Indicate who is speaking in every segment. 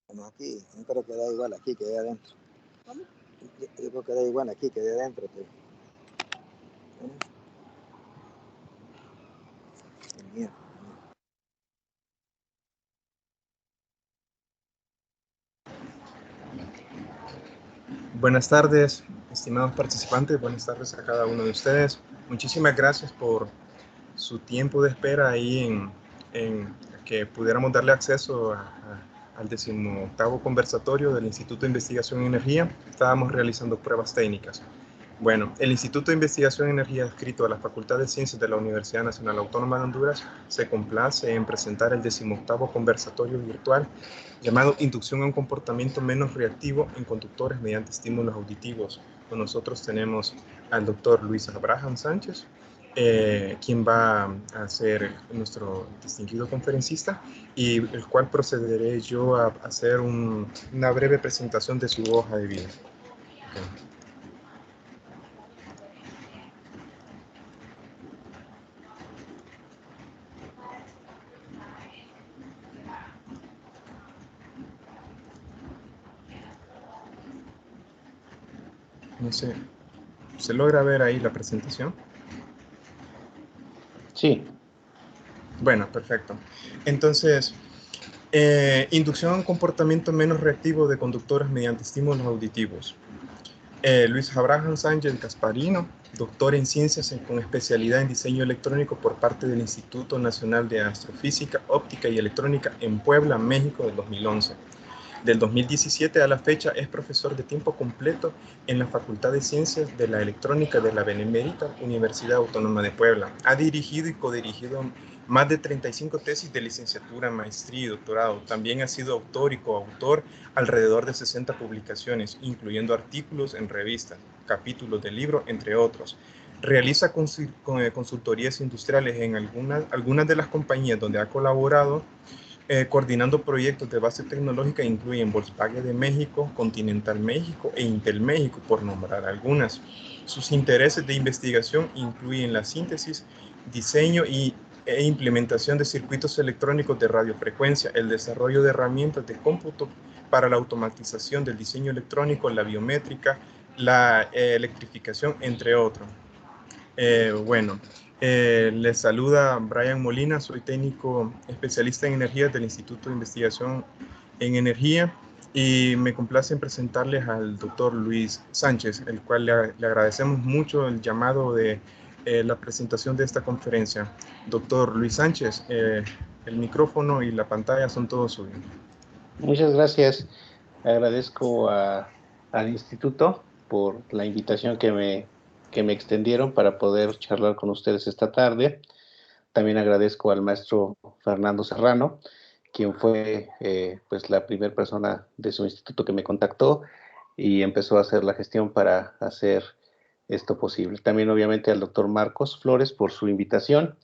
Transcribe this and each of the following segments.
Speaker 1: Bueno, aquí, yo creo que da igual aquí que de adentro. ¿Cómo? Yo creo que da igual aquí que de adentro. Mierda.
Speaker 2: Buenas tardes, estimados participantes, buenas tardes a cada uno de ustedes. Muchísimas gracias por su tiempo de espera ahí en que pudiéramos darle acceso al 18º conversatorio del Instituto de Investigación en Energía. Estábamos realizando pruebas técnicas. Bueno, el Instituto de Investigación en Energía adscrito a la Facultad de Ciencias de la Universidad Nacional Autónoma de Honduras se complace en presentar el 18º conversatorio virtual llamado Inducción a un comportamiento menos reactivo en conductores mediante estímulos auditivos. Con nosotros tenemos al doctor Luis Abraham Sánchez, quien va a ser nuestro distinguido conferencista y el cual procederé yo a hacer una breve presentación de su hoja de vida. Okay. No sé, ¿se logra ver ahí la presentación?
Speaker 3: Sí.
Speaker 2: Bueno, perfecto. Entonces, inducción a un comportamiento menos reactivo de conductores mediante estímulos auditivos. Luis Abraham Sánchez Gasparino, doctor en ciencias con especialidad en diseño electrónico por parte del Instituto Nacional de Astrofísica, Óptica y Electrónica en Puebla, México, del 2011. Del 2017 a la fecha es profesor de tiempo completo en la Facultad de Ciencias de la Electrónica de la Benemérita Universidad Autónoma de Puebla. Ha dirigido y codirigido más de 35 tesis de licenciatura, maestría y doctorado. También ha sido autor y coautor alrededor de 60 publicaciones, incluyendo artículos en revistas, capítulos de libros, entre otros. Realiza consultorías industriales en algunas de las compañías donde ha colaborado, coordinando proyectos de base tecnológica incluyen Volkswagen de México, Continental México e Intel México, por nombrar algunas. Sus intereses de investigación incluyen la síntesis, diseño e implementación de circuitos electrónicos de radiofrecuencia, el desarrollo de herramientas de cómputo para la automatización del diseño electrónico, la biométrica, la electrificación, entre otros. Les saluda Brian Molina, soy técnico especialista en energías del Instituto de Investigación en Energía y me complace en presentarles al doctor Luis Sánchez, el cual le agradecemos mucho el llamado de la presentación de esta conferencia. Doctor Luis Sánchez, el micrófono y la pantalla son todos suyos.
Speaker 3: Muchas gracias. Agradezco al instituto por la invitación que me extendieron para poder charlar con ustedes esta tarde. También agradezco al maestro Fernando Serrano, quien fue pues la primera persona de su instituto que me contactó y empezó a hacer la gestión para hacer esto posible. También obviamente al doctor Marcos Flores por su invitación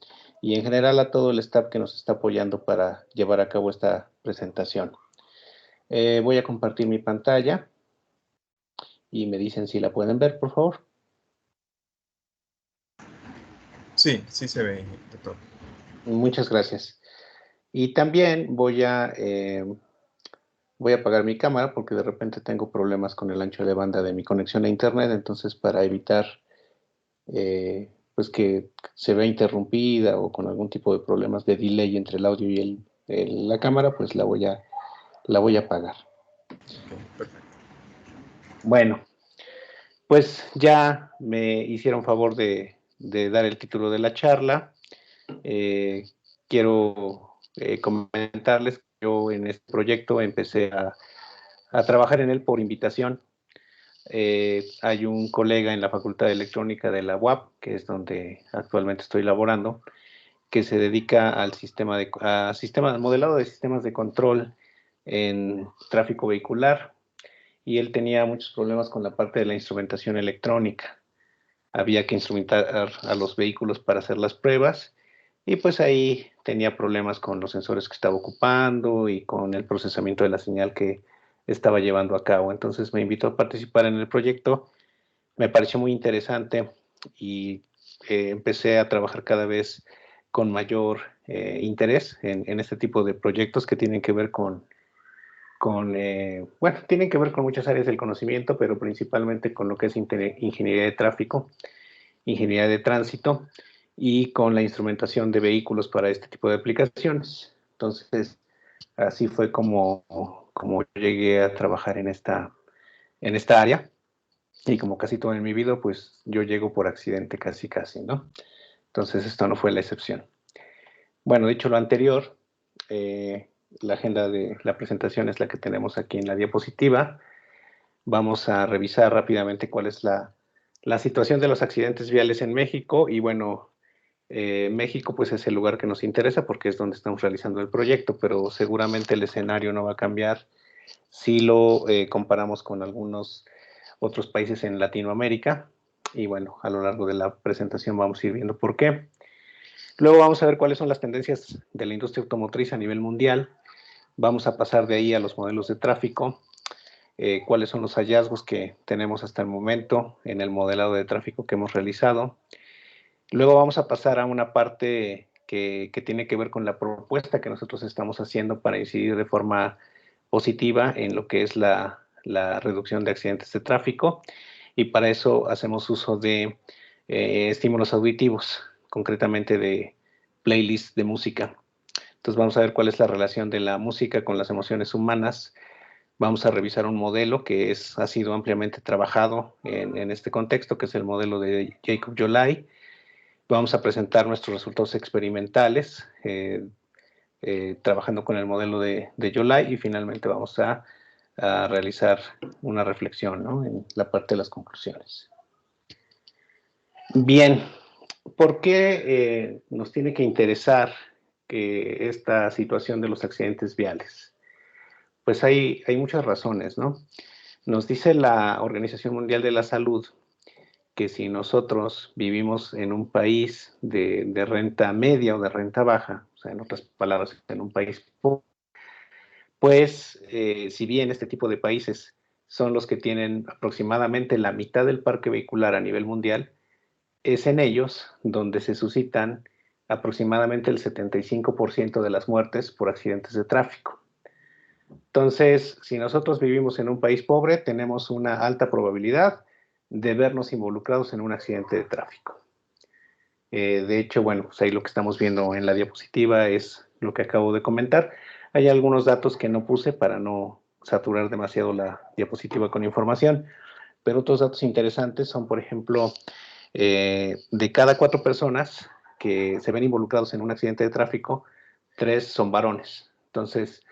Speaker 3: y en general a todo el staff que nos está apoyando para llevar a cabo esta presentación. Voy a compartir mi pantalla y me dicen si la pueden ver, por favor.
Speaker 2: Sí, sí se ve, doctor.
Speaker 3: Muchas gracias. Y también voy a apagar mi cámara porque de repente tengo problemas con el ancho de banda de mi conexión a internet, entonces para evitar pues que se vea interrumpida o con algún tipo de problemas de delay entre el audio y la cámara, pues la voy a apagar.
Speaker 2: Okay, perfecto.
Speaker 3: Bueno, pues ya me hicieron favor de dar el título de la charla. Quiero comentarles que yo en este proyecto empecé a trabajar en él por invitación. Hay un colega en la Facultad de Electrónica de la UAP, que es donde actualmente estoy laborando, que se dedica al modelado de sistemas de control en tráfico vehicular, y él tenía muchos problemas con la parte de la instrumentación electrónica. Había que instrumentar a los vehículos para hacer las pruebas y pues ahí tenía problemas con los sensores que estaba ocupando y con el procesamiento de la señal que estaba llevando a cabo. Entonces me invitó a participar en el proyecto, me pareció muy interesante y empecé a trabajar cada vez con mayor interés en este tipo de proyectos que tienen que ver con bueno, tienen que ver con muchas áreas del conocimiento, pero principalmente con lo que es ingeniería de tráfico, ingeniería de tránsito y con la instrumentación de vehículos para este tipo de aplicaciones. Entonces, así fue como llegué a trabajar en esta área. Y como casi todo en mi vida, pues yo llego por accidente casi, ¿no? Entonces, esto no fue la excepción. Bueno, dicho lo anterior, la agenda de la presentación es la que tenemos aquí en la diapositiva. Vamos a revisar rápidamente cuál es la situación de los accidentes viales en México. Y bueno, México pues es el lugar que nos interesa porque es donde estamos realizando el proyecto, pero seguramente el escenario no va a cambiar si lo comparamos con algunos otros países en Latinoamérica. Y bueno, a lo largo de la presentación vamos a ir viendo por qué. Luego vamos a ver cuáles son las tendencias de la industria automotriz a nivel mundial. Vamos a pasar de ahí a los modelos de tráfico, cuáles son los hallazgos que tenemos hasta el momento en el modelado de tráfico que hemos realizado. Luego vamos a pasar a una parte que tiene que ver con la propuesta que nosotros estamos haciendo para incidir de forma positiva en lo que es la reducción de accidentes de tráfico, y para eso hacemos uso de estímulos auditivos, concretamente de playlists de música. Entonces vamos a ver cuál es la relación de la música con las emociones humanas. Vamos a revisar un modelo que ha sido ampliamente trabajado en este contexto, que es el modelo de Jacob Yolai. Vamos a presentar nuestros resultados experimentales, trabajando con el modelo de Yolai, y finalmente vamos a realizar una reflexión, ¿no?, en la parte de las conclusiones. Bien, ¿por qué nos tiene que interesar esta situación de los accidentes viales? Pues hay muchas razones, ¿no? Nos dice la Organización Mundial de la Salud que si nosotros vivimos en un país de renta media o de renta baja, o sea, en otras palabras, en un país pobre, pues si bien este tipo de países son los que tienen aproximadamente la mitad del parque vehicular a nivel mundial, es en ellos donde se suscitan aproximadamente el 75% de las muertes por accidentes de tráfico. Entonces, si nosotros vivimos en un país pobre, tenemos una alta probabilidad de vernos involucrados en un accidente de tráfico. De hecho, bueno, pues ahí lo que estamos viendo en la diapositiva es lo que acabo de comentar. Hay algunos datos que no puse para no saturar demasiado la diapositiva con información, pero otros datos interesantes son, por ejemplo, de cada 4 personas que se ven involucrados en un accidente de tráfico, 3 son varones. Entonces,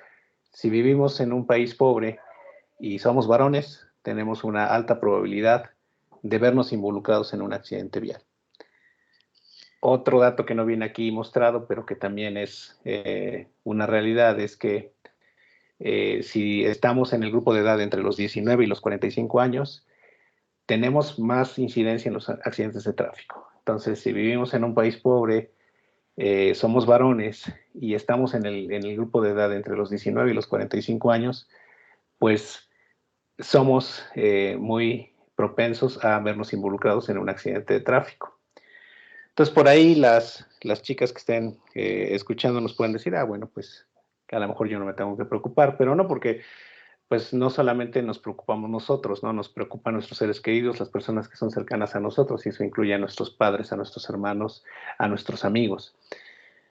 Speaker 3: si vivimos en un país pobre y somos varones, tenemos una alta probabilidad de vernos involucrados en un accidente vial. Otro dato que no viene aquí mostrado, pero que también es una realidad, es que si estamos en el grupo de edad entre los 19 y los 45 años, tenemos más incidencia en los accidentes de tráfico. Entonces, si vivimos en un país pobre, somos varones y estamos en el grupo de edad entre los 19 y los 45 años, pues somos muy propensos a vernos involucrados en un accidente de tráfico. Entonces, por ahí las chicas que estén escuchando nos pueden decir, bueno, pues que a lo mejor yo no me tengo que preocupar, pero no, porque pues no solamente nos preocupamos nosotros, ¿no? Nos preocupan nuestros seres queridos, las personas que son cercanas a nosotros, y eso incluye a nuestros padres, a nuestros hermanos, a nuestros amigos.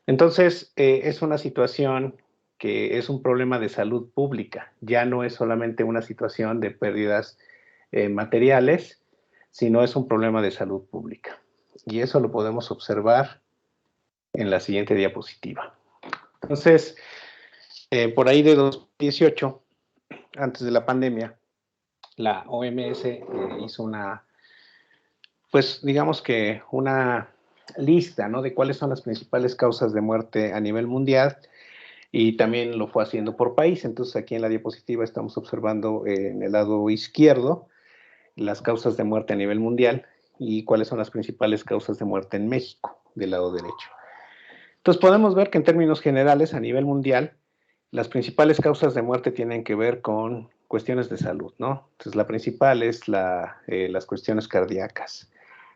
Speaker 3: Entonces, es una situación que es un problema de salud pública, ya no es solamente una situación de pérdidas materiales, sino es un problema de salud pública. Y eso lo podemos observar en la siguiente diapositiva. Entonces, por ahí de 2018, antes de la pandemia, la OMS hizo pues digamos que una lista, ¿no?, de cuáles son las principales causas de muerte a nivel mundial, y también lo fue haciendo por país. Entonces, aquí en la diapositiva estamos observando en el lado izquierdo las causas de muerte a nivel mundial y cuáles son las principales causas de muerte en México, del lado derecho. Entonces, podemos ver que en términos generales, a nivel mundial, las principales causas de muerte tienen que ver con cuestiones de salud, ¿no? Entonces, la principal es las cuestiones cardíacas,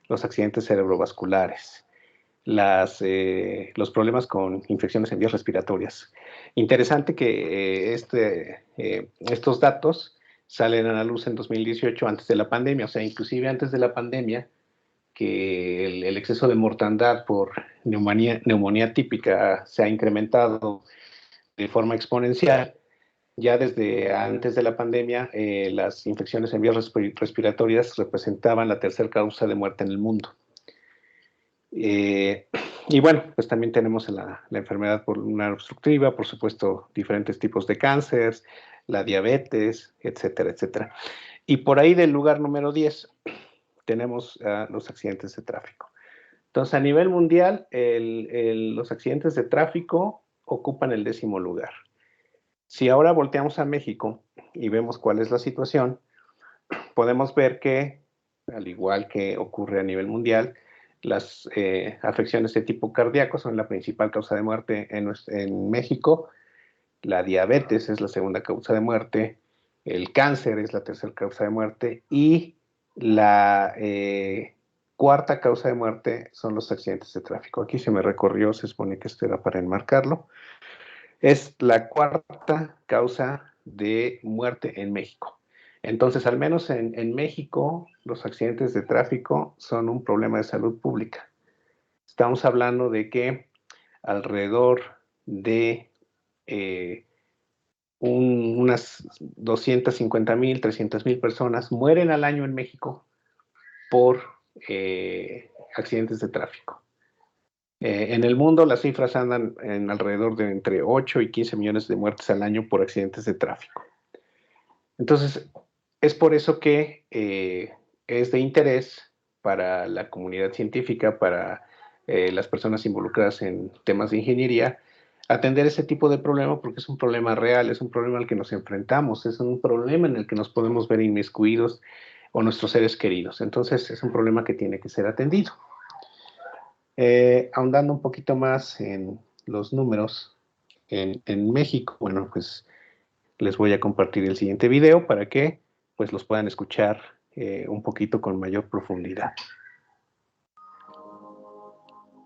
Speaker 3: los accidentes cerebrovasculares, los problemas con infecciones en vías respiratorias. Interesante que estos datos salen a la luz en 2018, antes de la pandemia, o sea, inclusive antes de la pandemia, que el exceso de mortandad por neumonía típica se ha incrementado de forma exponencial. Ya desde antes de la pandemia, las infecciones en vías respiratorias representaban la tercera causa de muerte en el mundo. Y bueno, pues también tenemos la enfermedad pulmonar obstructiva, por supuesto, diferentes tipos de cáncer, la diabetes, etcétera, etcétera. Y por ahí del lugar número 10 tenemos los accidentes de tráfico. Entonces, a nivel mundial, los accidentes de tráfico ocupan el 10º lugar. Si ahora volteamos a México y vemos cuál es la situación, podemos ver que, al igual que ocurre a nivel mundial, las afecciones de tipo cardíaco son la principal causa de muerte en México, la diabetes es la segunda causa de muerte, el cáncer es la tercera causa de muerte y la cuarta causa de muerte son los accidentes de tráfico. Aquí se me recorrió, se supone que esto era para enmarcarlo. Es la cuarta causa de muerte en México. Entonces, al menos en México, los accidentes de tráfico son un problema de salud pública. Estamos hablando de que alrededor de unas 250,000, 300,000 personas mueren al año en México por accidentes de tráfico. En el mundo las cifras andan en alrededor de entre 8 y 15 millones de muertes al año por accidentes de tráfico. Entonces, es por eso que es de interés para la comunidad científica, para las personas involucradas en temas de ingeniería, atender ese tipo de problema porque es un problema real, es un problema al que nos enfrentamos, es un problema en el que nos podemos ver inmiscuidos o nuestros seres queridos. Entonces, es un problema que tiene que ser atendido. Ahondando un poquito más en los números, en México, bueno, pues les voy a compartir el siguiente video para que pues los puedan escuchar un poquito con mayor profundidad.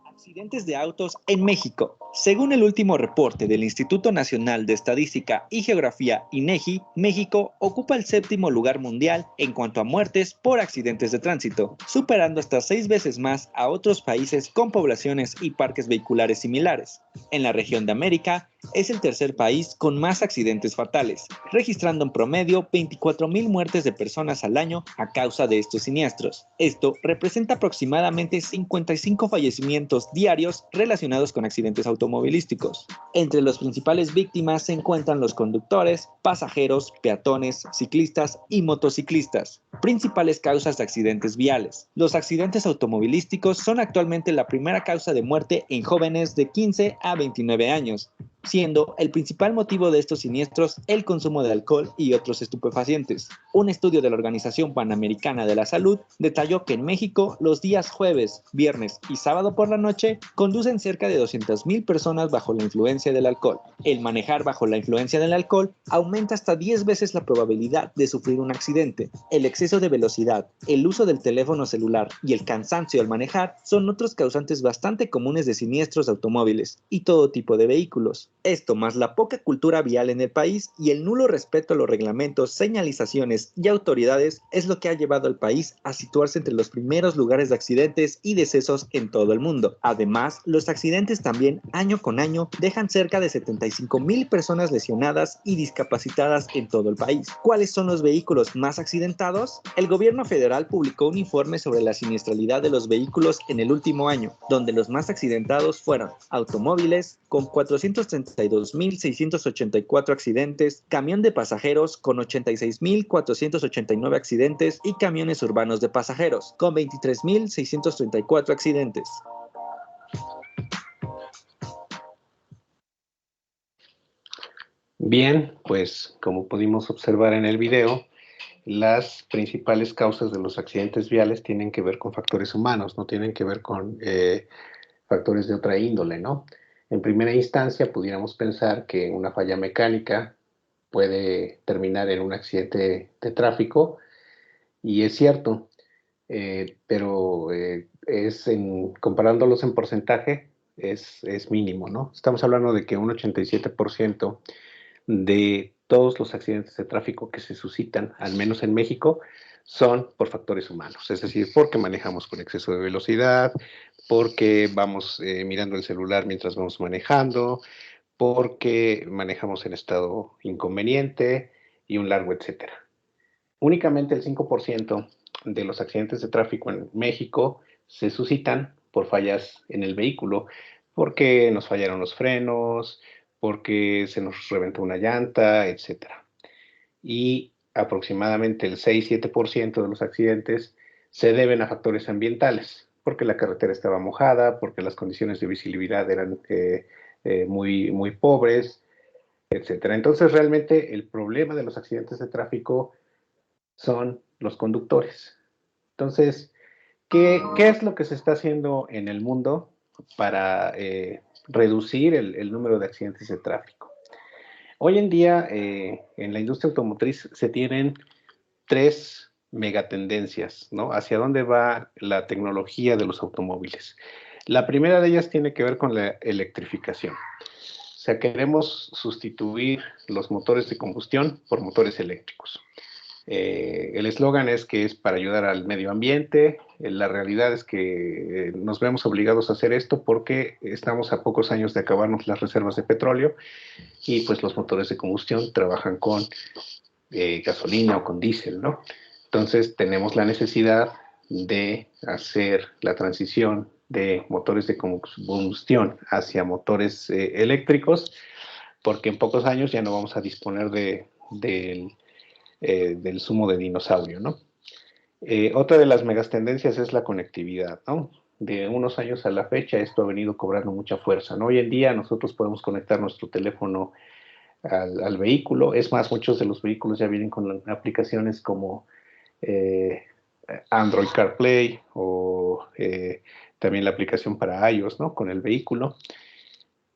Speaker 4: Accidentes de autos en México. Según el último reporte del Instituto Nacional de Estadística y Geografía, INEGI, México ocupa el 7º lugar mundial en cuanto a muertes por accidentes de tránsito, superando hasta 6 veces más a otros países con poblaciones y parques vehiculares similares. En la región de América, es el tercer país con más accidentes fatales, registrando en promedio 24,000 muertes de personas al año a causa de estos siniestros. Esto representa aproximadamente 55 fallecimientos diarios relacionados con accidentes automovilísticos. Entre las principales víctimas se encuentran los conductores, pasajeros, peatones, ciclistas y motociclistas. Principales causas de accidentes viales. Los accidentes automovilísticos son actualmente la primera causa de muerte en jóvenes de 15 a 29 años, siendo el principal motivo de estos siniestros el consumo de alcohol y otros estupefacientes. Un estudio de la Organización Panamericana de la Salud detalló que en México los días jueves, viernes y sábado por la noche conducen cerca de 200,000 personas bajo la influencia del alcohol. El manejar bajo la influencia del alcohol aumenta hasta 10 veces la probabilidad de sufrir un accidente. El exceso de velocidad, el uso del teléfono celular y el cansancio al manejar son otros causantes bastante comunes de siniestros de automóviles y todo tipo de vehículos. Esto, más la poca cultura vial en el país y el nulo respeto a los reglamentos, señalizaciones y autoridades, es lo que ha llevado al país a situarse entre los primeros lugares de accidentes y decesos en todo el mundo. Además, los accidentes también, año con año, dejan cerca de 75,000 personas lesionadas y discapacitadas en todo el país. ¿Cuáles son los vehículos más accidentados? El gobierno federal publicó un informe sobre la siniestralidad de los vehículos en el último año, donde los más accidentados fueron automóviles, con 432,684 accidentes, camión de pasajeros con 86,489 accidentes y camiones urbanos de pasajeros con 23,634 accidentes.
Speaker 3: Bien, pues como pudimos observar en el video, las principales causas de los accidentes viales tienen que ver con factores humanos, no tienen que ver con factores de otra índole, ¿no? En primera instancia, pudiéramos pensar que una falla mecánica puede terminar en un accidente de tráfico, y es cierto, pero comparándolos en porcentaje, es mínimo, ¿no? Estamos hablando de que un 87% de todos los accidentes de tráfico que se suscitan, al menos en México, son por factores humanos, es decir, porque manejamos con exceso de velocidad, porque vamos mirando el celular mientras vamos manejando, porque manejamos en estado inconveniente y un largo etcétera. Únicamente el 5% de los accidentes de tráfico en México se suscitan por fallas en el vehículo, porque nos fallaron los frenos, porque se nos reventó una llanta, etcétera. Y aproximadamente el 6-7% de los accidentes se deben a factores ambientales, porque la carretera estaba mojada, porque las condiciones de visibilidad eran muy, muy pobres, etcétera. Entonces, realmente el problema de los accidentes de tráfico son los conductores. Entonces, ¿qué es lo que se está haciendo en el mundo para reducir el número de accidentes de tráfico? Hoy en día, en la industria automotriz se tienen 3 megatendencias, ¿no? Hacia dónde va la tecnología de los automóviles. La primera de ellas tiene que ver con la electrificación. O sea, queremos sustituir los motores de combustión por motores eléctricos. El eslogan es que es para ayudar al medio ambiente. La realidad es que nos vemos obligados a hacer esto porque estamos a pocos años de acabarnos las reservas de petróleo y pues los motores de combustión trabajan con gasolina o con diésel, ¿no? Entonces tenemos la necesidad de hacer la transición de motores de combustión hacia motores eléctricos, porque en pocos años ya no vamos a disponer del zumo de dinosaurio, ¿no? Otra de las megas tendencias es la conectividad, ¿no? De unos años a la fecha esto ha venido cobrando mucha fuerza, ¿no? Hoy en día nosotros podemos conectar nuestro teléfono al vehículo. Es más, muchos de los vehículos ya vienen con aplicaciones como Android CarPlay o también la aplicación para iOS, ¿no? Con el vehículo.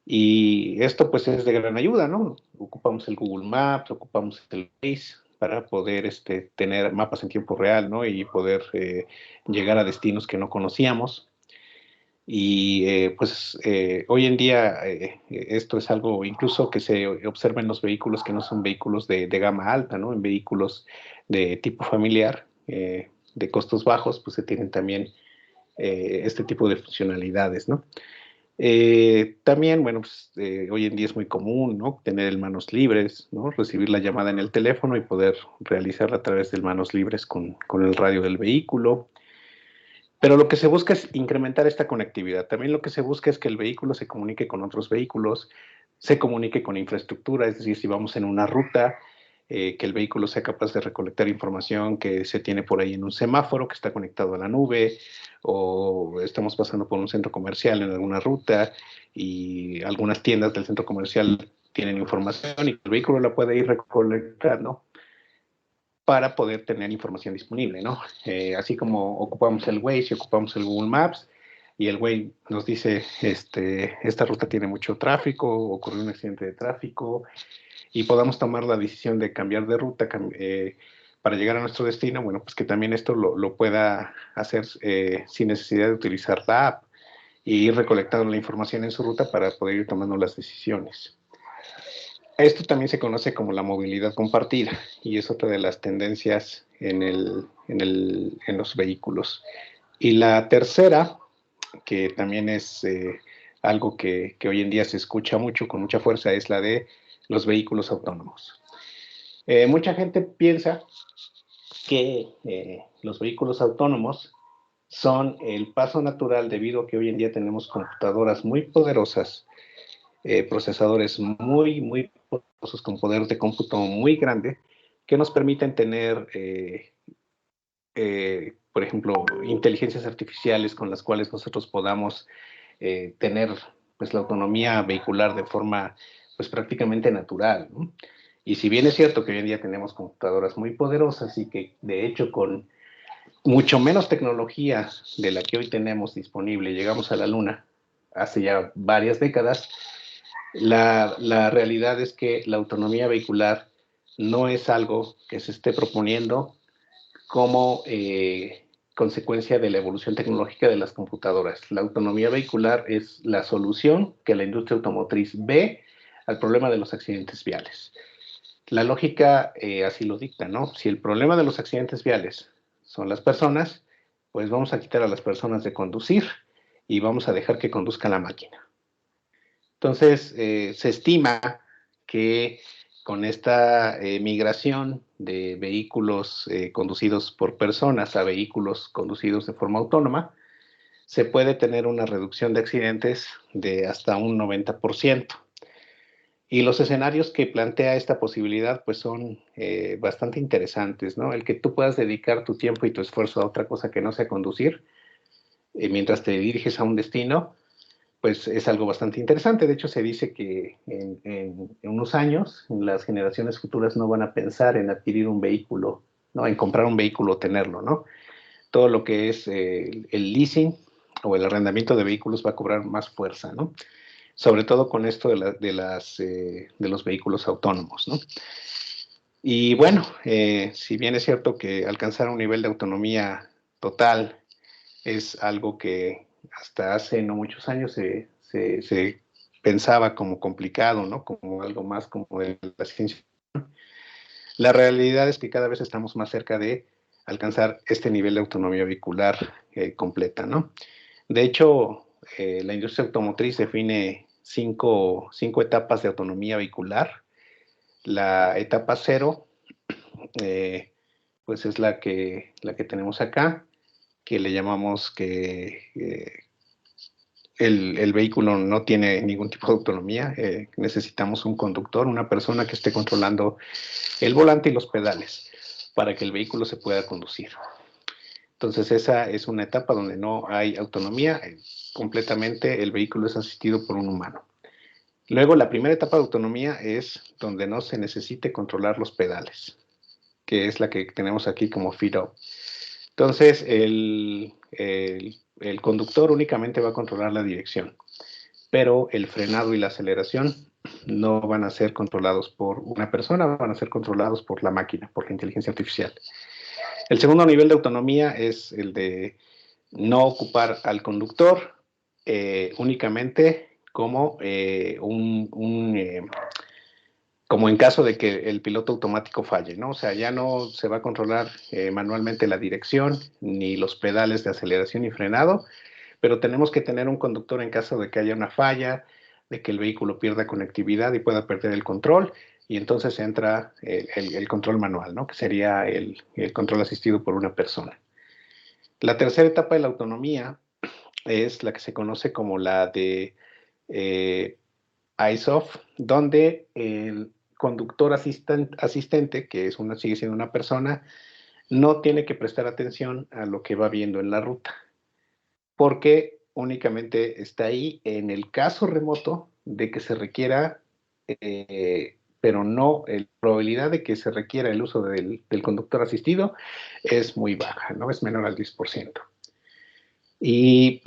Speaker 3: Y esto pues es de gran ayuda, ¿no? Ocupamos el Google Maps, ocupamos el Waze para poder tener mapas en tiempo real, ¿no? Y poder llegar a destinos que no conocíamos. Y pues hoy en día esto es algo incluso que se observa en los vehículos que no son vehículos de gama alta, ¿no? En vehículos de tipo familiar, de costos bajos, pues se tienen también este tipo de funcionalidades, ¿no? También, bueno, pues, hoy en día es muy común, ¿no? Tener el manos libres, ¿no? Recibir la llamada en el teléfono y poder realizarla a través del manos libres con el radio del vehículo. Pero lo que se busca es incrementar esta conectividad. También lo que se busca es que el vehículo se comunique con otros vehículos, se comunique con infraestructura, es decir, si vamos en una ruta, que el vehículo sea capaz de recolectar información que se tiene por ahí en un semáforo que está conectado a la nube, o estamos pasando por un centro comercial en alguna ruta y algunas tiendas del centro comercial tienen información y el vehículo la puede ir recolectando para poder tener información disponible, ¿no? Así como ocupamos el Waze y ocupamos el Google Maps, y el Waze nos dice, esta ruta tiene mucho tráfico, ocurrió un accidente de tráfico, y podamos tomar la decisión de cambiar de ruta para llegar a nuestro destino, bueno, pues que también esto lo pueda hacer sin necesidad de utilizar la app y ir recolectando la información en su ruta para poder ir tomando las decisiones. Esto también se conoce como la movilidad compartida y es otra de las tendencias en los vehículos. Y la tercera, que también es algo que hoy en día se escucha mucho, con mucha fuerza, es la de los vehículos autónomos. Mucha gente piensa que los vehículos autónomos son el paso natural debido a que hoy en día tenemos computadoras muy poderosas, procesadores muy, muy poderosos con poder de cómputo muy grande que nos permiten tener, por ejemplo, inteligencias artificiales con las cuales nosotros podamos tener pues, la autonomía vehicular de forma pues, prácticamente natural, ¿no? Y si bien es cierto que hoy en día tenemos computadoras muy poderosas y que de hecho con mucho menos tecnología de la que hoy tenemos disponible llegamos a la Luna hace ya varias décadas, la realidad es que la autonomía vehicular no es algo que se esté proponiendo como consecuencia de la evolución tecnológica de las computadoras. La autonomía vehicular es la solución que la industria automotriz ve al problema de los accidentes viales. La lógica así lo dicta, ¿no? Si el problema de los accidentes viales son las personas, pues vamos a quitar a las personas de conducir y vamos a dejar que conduzca la máquina. Entonces, se estima que con esta migración de vehículos conducidos por personas a vehículos conducidos de forma autónoma, se puede tener una reducción de accidentes de hasta un 90%. Y los escenarios que plantea esta posibilidad pues son bastante interesantes, ¿no? El que tú puedas dedicar tu tiempo y tu esfuerzo a otra cosa que no sea conducir, mientras te diriges a un destino, pues es algo bastante interesante. De hecho, se dice que en unos años las generaciones futuras no van a pensar en adquirir un vehículo, ¿no? En comprar un vehículo o tenerlo, ¿no? Todo lo que es el leasing o el arrendamiento de vehículos va a cobrar más fuerza, ¿no? Sobre todo con esto de los vehículos autónomos, ¿no? Y bueno, si bien es cierto que alcanzar un nivel de autonomía total es algo que hasta hace no muchos años se pensaba como complicado, ¿no? Como algo más como de la ciencia. La realidad es que cada vez estamos más cerca de alcanzar este nivel de autonomía vehicular completa, ¿no? De hecho, la industria automotriz define cinco etapas de autonomía vehicular. La etapa 0, pues es la que tenemos acá, que le llamamos que el vehículo no tiene ningún tipo de autonomía. Necesitamos un conductor, una persona que esté controlando el volante y los pedales para que el vehículo se pueda conducir. Entonces esa es una etapa donde no hay autonomía, completamente el vehículo es asistido por un humano. Luego la primera etapa de autonomía es donde no se necesite controlar los pedales, que es la que tenemos aquí como feet up. Entonces el conductor únicamente va a controlar la dirección, pero el frenado y la aceleración no van a ser controlados por una persona, van a ser controlados por la máquina, por la inteligencia artificial. El segundo nivel de autonomía es el de no ocupar al conductor únicamente como como en caso de que el piloto automático falle, ¿no? O sea, ya no se va a controlar manualmente la dirección, ni los pedales de aceleración y frenado, pero tenemos que tener un conductor en caso de que haya una falla, de que el vehículo pierda conectividad y pueda perder el control, y entonces entra el control manual, ¿no? Que sería el control asistido por una persona. La tercera etapa de la autonomía es la que se conoce como la de eyes-off, donde el conductor asistente, que sigue siendo una persona, no tiene que prestar atención a lo que va viendo en la ruta, porque únicamente está ahí en el caso remoto de que se requiera, pero no, la probabilidad de que se requiera el uso del conductor asistido es muy baja, ¿no? Es menor al 10%. Y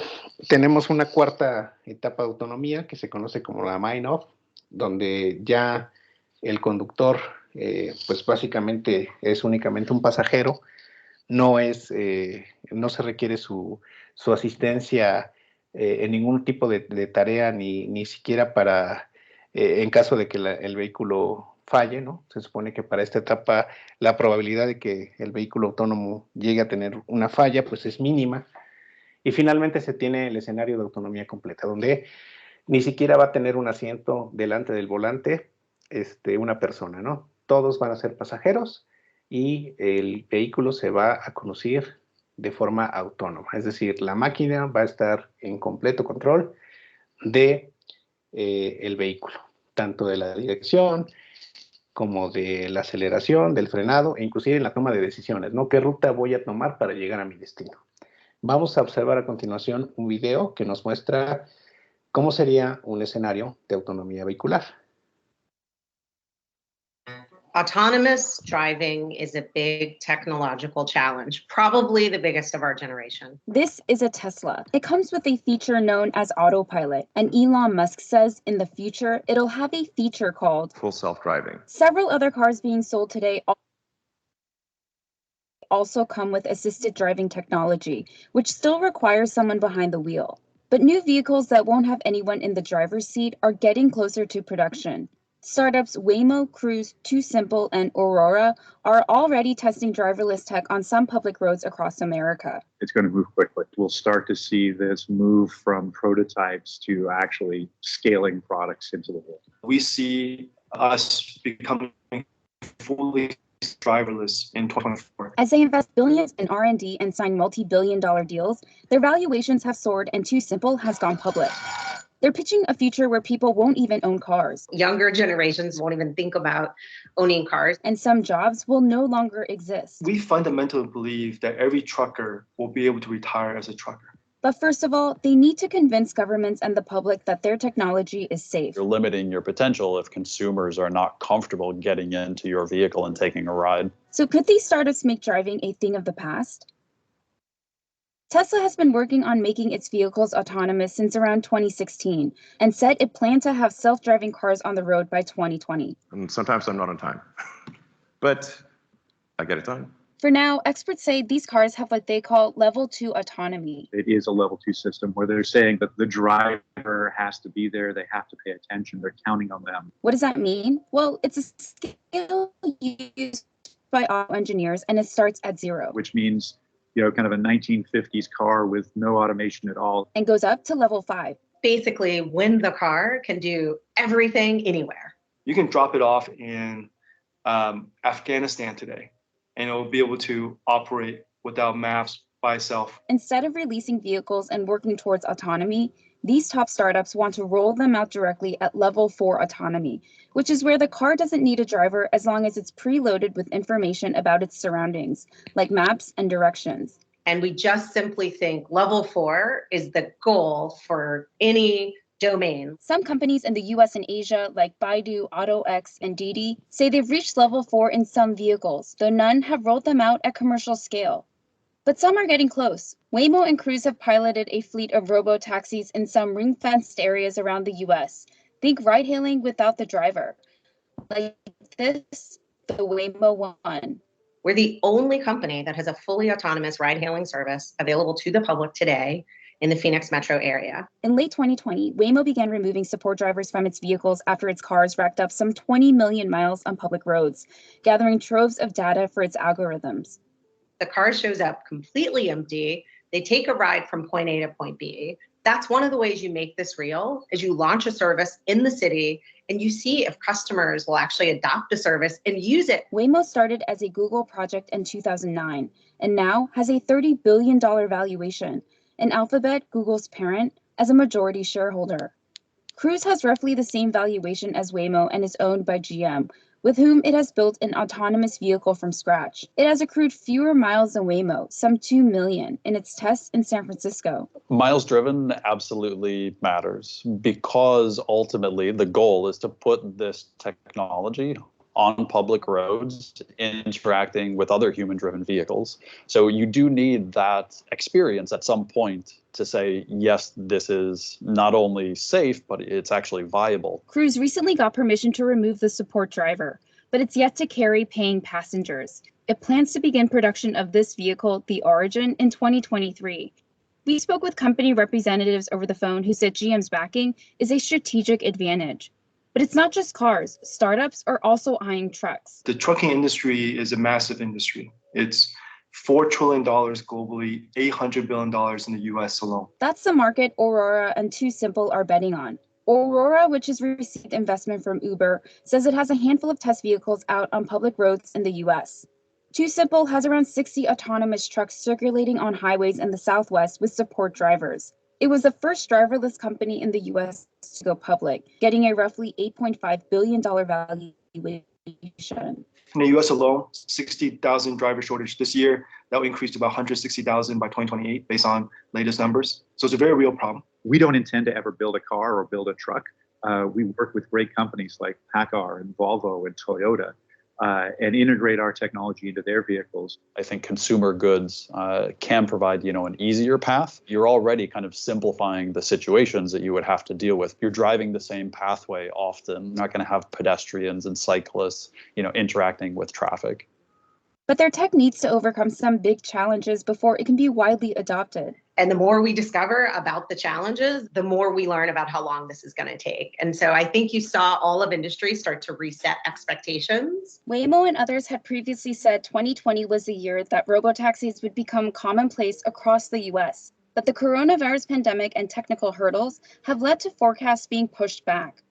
Speaker 3: tenemos una cuarta etapa de autonomía que se conoce como la mind-off, donde ya el conductor, pues básicamente es únicamente un pasajero, no se requiere su asistencia en ningún tipo de tarea, ni siquiera para, en caso de que el vehículo falle, ¿no? Se supone que para esta etapa la probabilidad de que el vehículo autónomo llegue a tener una falla, pues es mínima. Y finalmente se tiene el escenario de autonomía completa, donde ni siquiera va a tener un asiento delante del volante una persona, ¿no? Todos van a ser pasajeros y el vehículo se va a conducir de forma autónoma. Es decir, la máquina va a estar en completo control de el vehículo, tanto de la dirección como de la aceleración, del frenado e inclusive en la toma de decisiones, ¿no? ¿Qué ruta voy a tomar para llegar a mi destino? Vamos a observar a continuación un video que nos muestra cómo sería un escenario de autonomía vehicular.
Speaker 5: Autonomous driving is a big technological challenge, probably the biggest of our generation.
Speaker 6: This is a Tesla. It comes with a feature known as autopilot, and Elon Musk says in the future it'll have a feature called
Speaker 7: full self-driving.
Speaker 6: Several other cars being sold today also come with assisted driving technology, which still requires someone behind the wheel. But new vehicles that won't have anyone in the driver's seat are getting closer to production. Startups Waymo, Cruise, TuSimple, and Aurora are already testing driverless tech on some public roads across America.
Speaker 7: It's going to move quickly. We'll start to see this move from prototypes to actually scaling products into the world.
Speaker 8: We see us becoming fully driverless in 2024.
Speaker 6: As they invest billions in R&D and sign multi-billion-dollar deals, their valuations have soared and TuSimple has gone public. They're pitching a future where people won't even own cars.
Speaker 5: Younger generations won't even think about owning cars.
Speaker 6: And some jobs will no longer exist.
Speaker 8: We fundamentally believe that every trucker will be able to retire as a trucker.
Speaker 6: But first of all, they need to convince governments and the public that their technology is safe.
Speaker 9: You're limiting your potential if consumers are not comfortable getting into your vehicle and taking a ride.
Speaker 6: So could these startups make driving a thing of the past? Tesla has been working on making its vehicles autonomous since around 2016 and said it planned to have self-driving cars on the road by 2020.
Speaker 10: And sometimes I'm not on time, but I get it done.
Speaker 6: For now, experts say these cars have what they call level 2 autonomy.
Speaker 7: It is a level 2 system where they're saying that the driver has to be there, they have to pay attention, they're counting on them.
Speaker 6: What does that mean? Well, it's a skill used by auto engineers and it starts at 0.
Speaker 7: Which means, kind of a 1950s car with no automation at all.
Speaker 6: And goes up to level 5.
Speaker 5: Basically, when the car can do everything anywhere.
Speaker 8: You can drop it off in Afghanistan today, and it will be able to operate without maps by itself.
Speaker 6: Instead of releasing vehicles and working towards autonomy, these top startups want to roll them out directly at level 4 autonomy, which is where the car doesn't need a driver as long as it's preloaded with information about its surroundings, like maps and directions.
Speaker 5: And we just simply think level 4 is the goal for any domain.
Speaker 6: Some companies in the US and Asia, like Baidu, AutoX, and Didi, say they've reached level 4 in some vehicles, though none have rolled them out at commercial scale. But some are getting close. Waymo and Cruise have piloted a fleet of robo-taxis in some ring-fenced areas around the US. Think ride-hailing without the driver. Like this, the Waymo One.
Speaker 5: We're the only company that has a fully autonomous ride-hailing service available to the public today in the Phoenix metro area.
Speaker 6: In late 2020, Waymo began removing support drivers from its vehicles after its cars racked up some 20 million miles on public roads, gathering troves of data for its algorithms.
Speaker 5: The car shows up completely empty. They take a ride from point A to point B. That's one of the ways you make this real, is you launch a service in the city and you see if customers will actually adopt the service and use it.
Speaker 6: Waymo started as a Google project in 2009 and now has a $30 billion valuation, and Alphabet, Google's parent, as a majority shareholder. Cruise has roughly the same valuation as Waymo and is owned by GM, with whom it has built an autonomous vehicle from scratch. It has accrued fewer miles than Waymo, some 2 million, in its tests in San Francisco.
Speaker 9: Miles driven absolutely matters because ultimately the goal is to put this technology on public roads, interacting with other human-driven vehicles. So you do need that experience at some point to say, yes, this is not only safe, but it's actually viable.
Speaker 6: Cruise recently got permission to remove the support driver, but it's yet to carry paying passengers. It plans to begin production of this vehicle, the Origin, in 2023. We spoke with company representatives over the phone who said GM's backing is a strategic advantage. But it's not just cars. Startups are also eyeing trucks.
Speaker 8: The trucking industry is a massive industry. It's $4 trillion globally, $800 billion in the US alone.
Speaker 6: That's the market Aurora and TuSimple are betting on. Aurora, which has received investment from Uber, says it has a handful of test vehicles out on public roads in the US. TuSimple has around 60 autonomous trucks circulating on highways in the Southwest with support drivers. It was the first driverless company in the US to go public, getting a roughly $8.5 billion valuation.
Speaker 8: In the US alone, 60,000 driver shortage this year. That will increase to about 160,000 by 2028 based on latest numbers. So it's a very real problem.
Speaker 7: We don't intend to ever build a car or build a truck. We work with great companies like PACCAR and Volvo and Toyota and integrate our technology into their vehicles.
Speaker 9: I think consumer goods can provide, an easier path. You're already kind of simplifying the situations that you would have to deal with. You're driving the same pathway often. You're not going to have pedestrians and cyclists, interacting with traffic.
Speaker 6: But their tech needs to overcome some big challenges before it can be widely adopted.
Speaker 5: And the more we discover about the challenges, the more we learn about how long this is going to take. And so I think you saw all of industry start to reset expectations.
Speaker 6: Waymo and others had previously said 2020 was the year that robotaxis would become commonplace across the US. But the coronavirus pandemic and technical hurdles have led to forecasts being pushed back.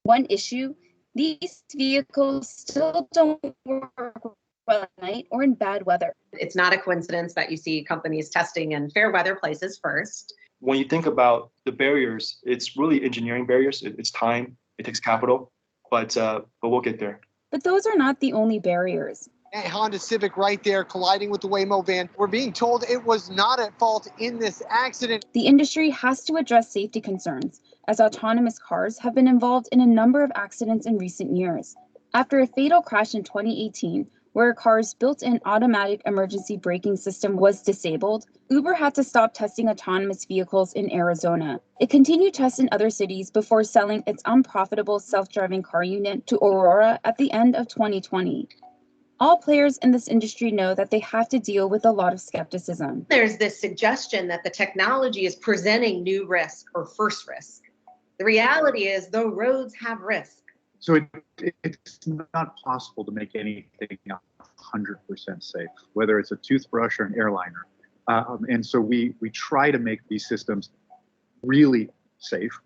Speaker 6: One issue, these vehicles still don't work well at night or in bad weather.
Speaker 5: It's not a coincidence that you see companies testing in fair weather places first.
Speaker 8: When you think about the barriers, it's really engineering barriers. It's time, it takes capital, but we'll get there.
Speaker 6: But those are not the only barriers.
Speaker 11: A Honda Civic right there colliding with the Waymo van. We're being told it was not at fault in this accident.
Speaker 6: The industry has to address safety concerns, as autonomous cars have been involved in a number of accidents in recent years. After a fatal crash in 2018, where a car's built-in automatic emergency braking system was disabled, Uber had to stop testing autonomous vehicles in Arizona. It continued tests in other cities before selling its unprofitable self-driving car unit to Aurora at the end of 2020. All players in this industry know that they have to deal with a lot of skepticism.
Speaker 5: There's this suggestion that the technology is presenting new risk or first risk. The reality is the roads have risk.
Speaker 7: So it's not possible to make anything 100% safe, whether it's a toothbrush or an airliner. And so we try to make these systems really safe.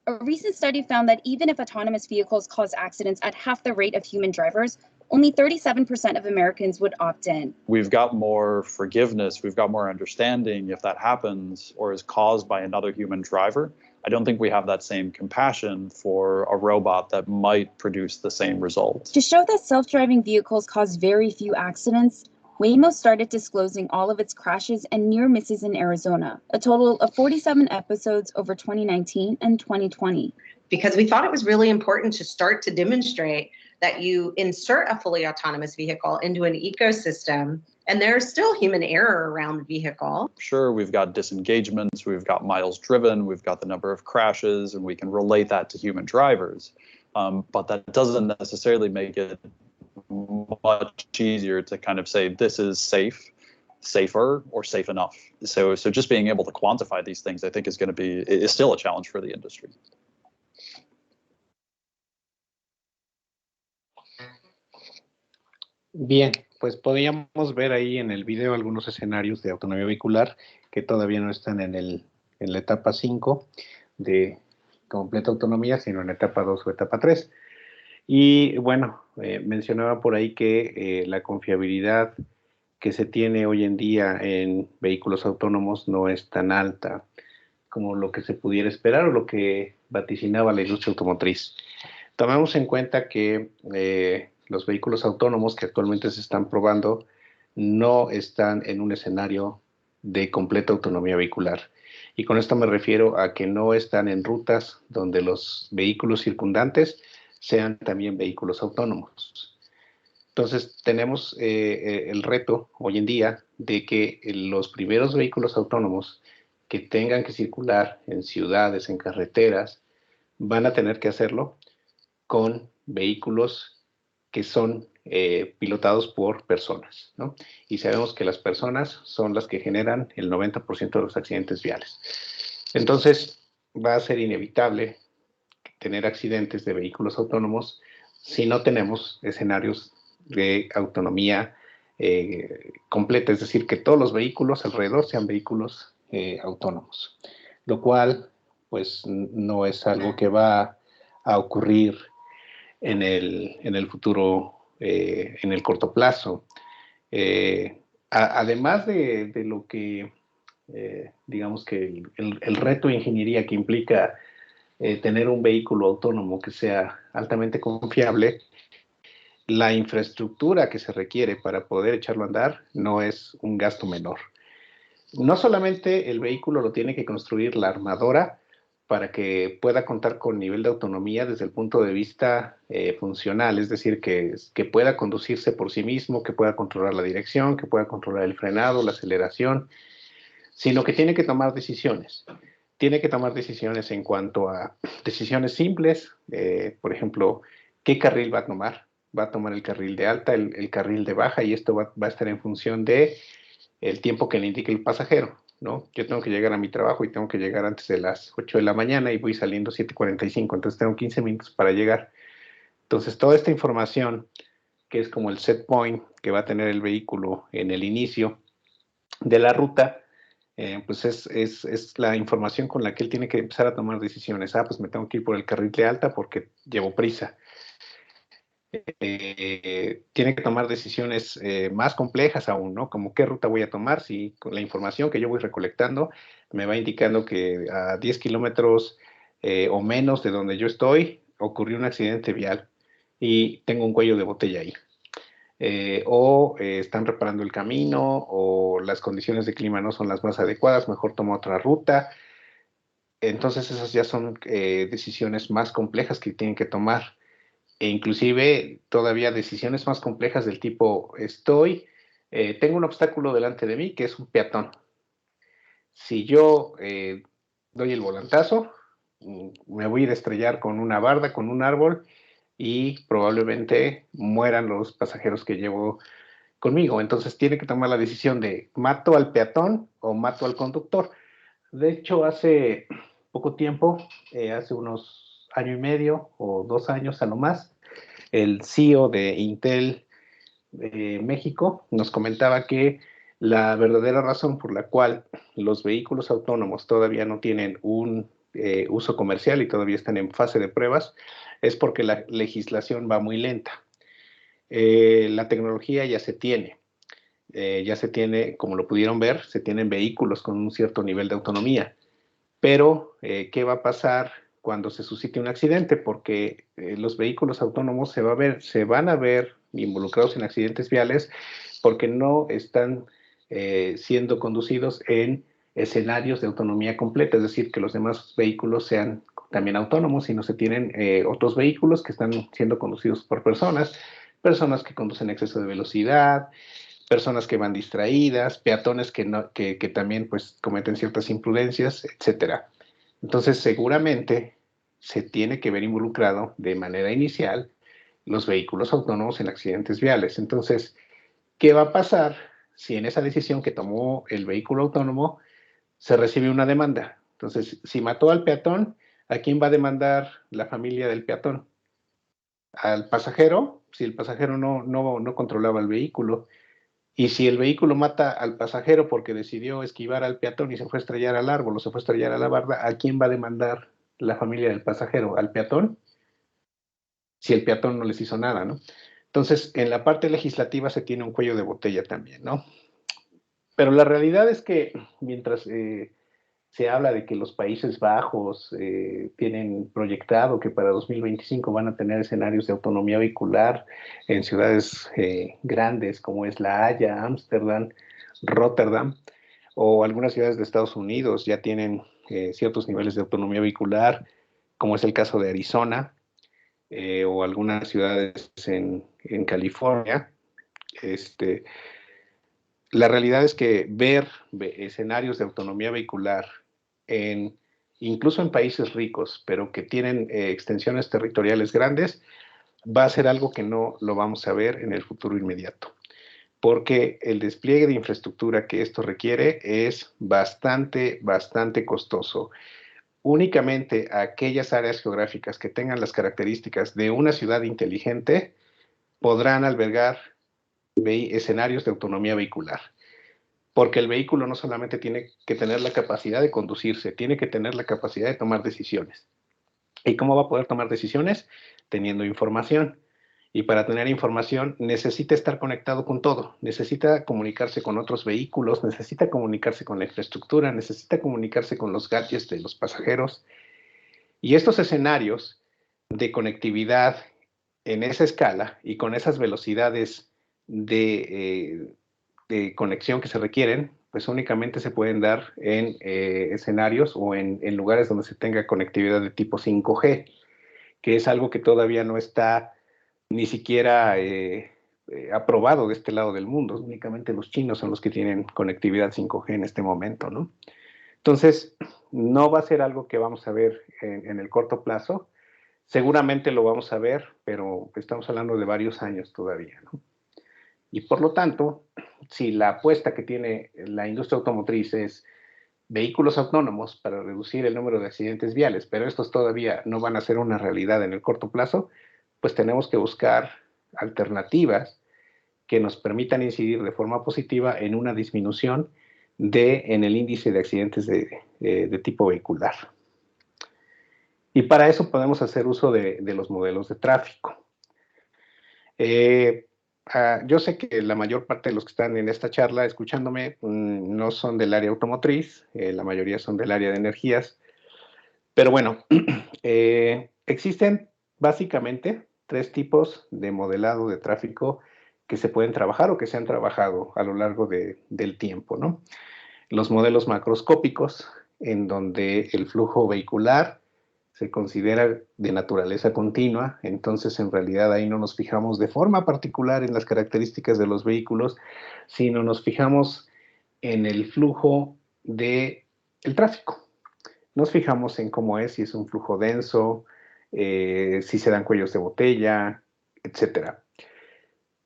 Speaker 6: A recent study found that even if autonomous vehicles cause accidents at half the rate of human drivers, only 37% of Americans would opt in.
Speaker 9: We've got more forgiveness, we've got more understanding if that happens or is caused by another human driver. I don't think we have that same compassion for a robot that might produce the same results.
Speaker 6: To show that self-driving vehicles cause very few accidents, Waymo started disclosing all of its crashes and near misses in Arizona, a total of 47 episodes over 2019 and 2020.
Speaker 5: Because we thought it was really important to start to demonstrate that you insert a fully autonomous vehicle into an ecosystem, and there's still human error around the vehicle.
Speaker 9: Sure, we've got disengagements, we've got miles driven, we've got the number of crashes, and we can relate that to human drivers. But that doesn't necessarily make it much easier to kind of say this is safe, safer, or safe enough. So just being able to quantify these things, I think, is still a challenge for the industry.
Speaker 3: Bien, pues podríamos ver ahí en el video algunos escenarios de autonomía vehicular que todavía no están en la etapa 5 de completa autonomía, sino en la etapa 2 o etapa 3. Y bueno, mencionaba por ahí que la confiabilidad que se tiene hoy en día en vehículos autónomos no es tan alta como lo que se pudiera esperar o lo que vaticinaba la industria automotriz. Tomemos en cuenta que los vehículos autónomos que actualmente se están probando no están en un escenario de completa autonomía vehicular. Y con esto me refiero a que no están en rutas donde los vehículos circundantes sean también vehículos autónomos. Entonces tenemos el reto hoy en día de que los primeros vehículos autónomos que tengan que circular en ciudades, en carreteras, van a tener que hacerlo con vehículos que son pilotados por personas, ¿no? Y sabemos que las personas son las que generan el 90% de los accidentes viales. Entonces, va a ser inevitable tener accidentes de vehículos autónomos si no tenemos escenarios de autonomía completa, es decir, que todos los vehículos alrededor sean vehículos autónomos, lo cual, pues, no es algo que va a ocurrir en el futuro, en el corto plazo. Además de lo que, digamos que el reto de ingeniería que implica tener un vehículo autónomo que sea altamente confiable, la infraestructura que se requiere para poder echarlo a andar no es un gasto menor. No solamente el vehículo lo tiene que construir la armadora para que pueda contar con nivel de autonomía desde el punto de vista funcional, es decir, que pueda conducirse por sí mismo, que pueda controlar la dirección, que pueda controlar el frenado, la aceleración, sino que tiene que tomar decisiones. Tiene que tomar decisiones en cuanto a decisiones simples, por ejemplo, qué carril va a tomar, va a tomar el carril de alta, el carril de baja, y esto va a estar en función de el tiempo que le indique el pasajero, ¿no? Yo tengo que llegar a mi trabajo y tengo que llegar antes de las 8 de la mañana y voy saliendo 7:45, entonces tengo 15 minutos para llegar. Entonces, toda esta información, que es como el set point que va a tener el vehículo en el inicio de la ruta, pues es la información con la que él tiene que empezar a tomar decisiones. Pues me tengo que ir por el carril de alta porque llevo prisa. Tiene que tomar decisiones más complejas aún, ¿no? Como qué ruta voy a tomar, si con la información que yo voy recolectando me va indicando que a 10 kilómetros o menos de donde yo estoy ocurrió un accidente vial y tengo un cuello de botella ahí. Están reparando el camino, o las condiciones de clima no son las más adecuadas, mejor tomo otra ruta. Entonces esas ya son decisiones más complejas que tienen que tomar. E inclusive todavía decisiones más complejas del tipo, tengo un obstáculo delante de mí que es un peatón. Si yo doy el volantazo, me voy a ir a estrellar con una barda, con un árbol, y probablemente mueran los pasajeros que llevo conmigo. Entonces tiene que tomar la decisión de mato al peatón o mato al conductor. De hecho, hace poco tiempo, hace unos año y medio o 2 años a lo más, el CEO de Intel México nos comentaba que la verdadera razón por la cual los vehículos autónomos todavía no tienen un uso comercial y todavía están en fase de pruebas es porque la legislación va muy lenta. La tecnología ya se tiene. Como lo pudieron ver, se tienen vehículos con un cierto nivel de autonomía. Pero, ¿qué va a pasar cuando se suscite un accidente? Porque los vehículos autónomos se van a ver involucrados en accidentes viales porque no están siendo conducidos en escenarios de autonomía completa, es decir, que los demás vehículos sean también autónomos y no se tienen otros vehículos que están siendo conducidos por personas que conducen a exceso de velocidad, personas que van distraídas, peatones que también pues cometen ciertas imprudencias, etcétera. Entonces, seguramente se tiene que ver involucrado de manera inicial los vehículos autónomos en accidentes viales. Entonces, ¿qué va a pasar si en esa decisión que tomó el vehículo autónomo se recibe una demanda? Entonces, si mató al peatón, ¿a quién va a demandar la familia del peatón? ¿Al pasajero? Si el pasajero no controlaba el vehículo. Y si el vehículo mata al pasajero porque decidió esquivar al peatón y se fue a estrellar al árbol o se fue a estrellar a la barda, ¿a quién va a demandar la familia del pasajero? ¿Al peatón? Si el peatón no les hizo nada, ¿no? Entonces, en la parte legislativa se tiene un cuello de botella también, ¿no? Pero la realidad es que mientras se habla de que los Países Bajos tienen proyectado que para 2025 van a tener escenarios de autonomía vehicular en ciudades grandes como es La Haya, Ámsterdam, Rotterdam, o algunas ciudades de Estados Unidos ya tienen ciertos niveles de autonomía vehicular, como es el caso de Arizona, o algunas ciudades en California. La realidad es que ver escenarios de autonomía vehicular incluso en países ricos, pero que tienen extensiones territoriales grandes, va a ser algo que no lo vamos a ver en el futuro inmediato, porque el despliegue de infraestructura que esto requiere es bastante costoso. Únicamente aquellas áreas geográficas que tengan las características de una ciudad inteligente podrán albergar escenarios de autonomía vehicular. Porque el vehículo no solamente tiene que tener la capacidad de conducirse, tiene que tener la capacidad de tomar decisiones. ¿Y cómo va a poder tomar decisiones? Teniendo información. Y para tener información necesita estar conectado con todo. Necesita comunicarse con otros vehículos, necesita comunicarse con la infraestructura, necesita comunicarse con los gadgets de los pasajeros. Y estos escenarios de conectividad en esa escala y con esas velocidades de conexión que se requieren, pues únicamente se pueden dar en escenarios o en lugares donde se tenga conectividad de tipo 5G, que es algo que todavía no está ni siquiera aprobado de este lado del mundo. Únicamente los chinos son los que tienen conectividad 5G en este momento, ¿no? Entonces, no va a ser algo que vamos a ver en el corto plazo, Seguramente lo vamos a ver, pero estamos hablando de varios años todavía, ¿no? Y por lo tanto, si la apuesta que tiene la industria automotriz es vehículos autónomos para reducir el número de accidentes viales, pero estos todavía no van a ser una realidad en el corto plazo, pues tenemos que buscar alternativas que nos permitan incidir de forma positiva en una disminución en el índice de accidentes de tipo vehicular. Y para eso podemos hacer uso de los modelos de tráfico. Yo sé que la mayor parte de los que están en esta charla escuchándome no son del área automotriz, la mayoría son del área de energías, pero bueno, existen básicamente 3 tipos de modelado de tráfico que se pueden trabajar o que se han trabajado a lo largo del tiempo, ¿no? Los modelos macroscópicos, en donde el flujo vehicular se considera de naturaleza continua, entonces en realidad ahí no nos fijamos de forma particular en las características de los vehículos, sino nos fijamos en el flujo del tráfico. Nos fijamos en cómo es, si es un flujo denso, si se dan cuellos de botella, etc.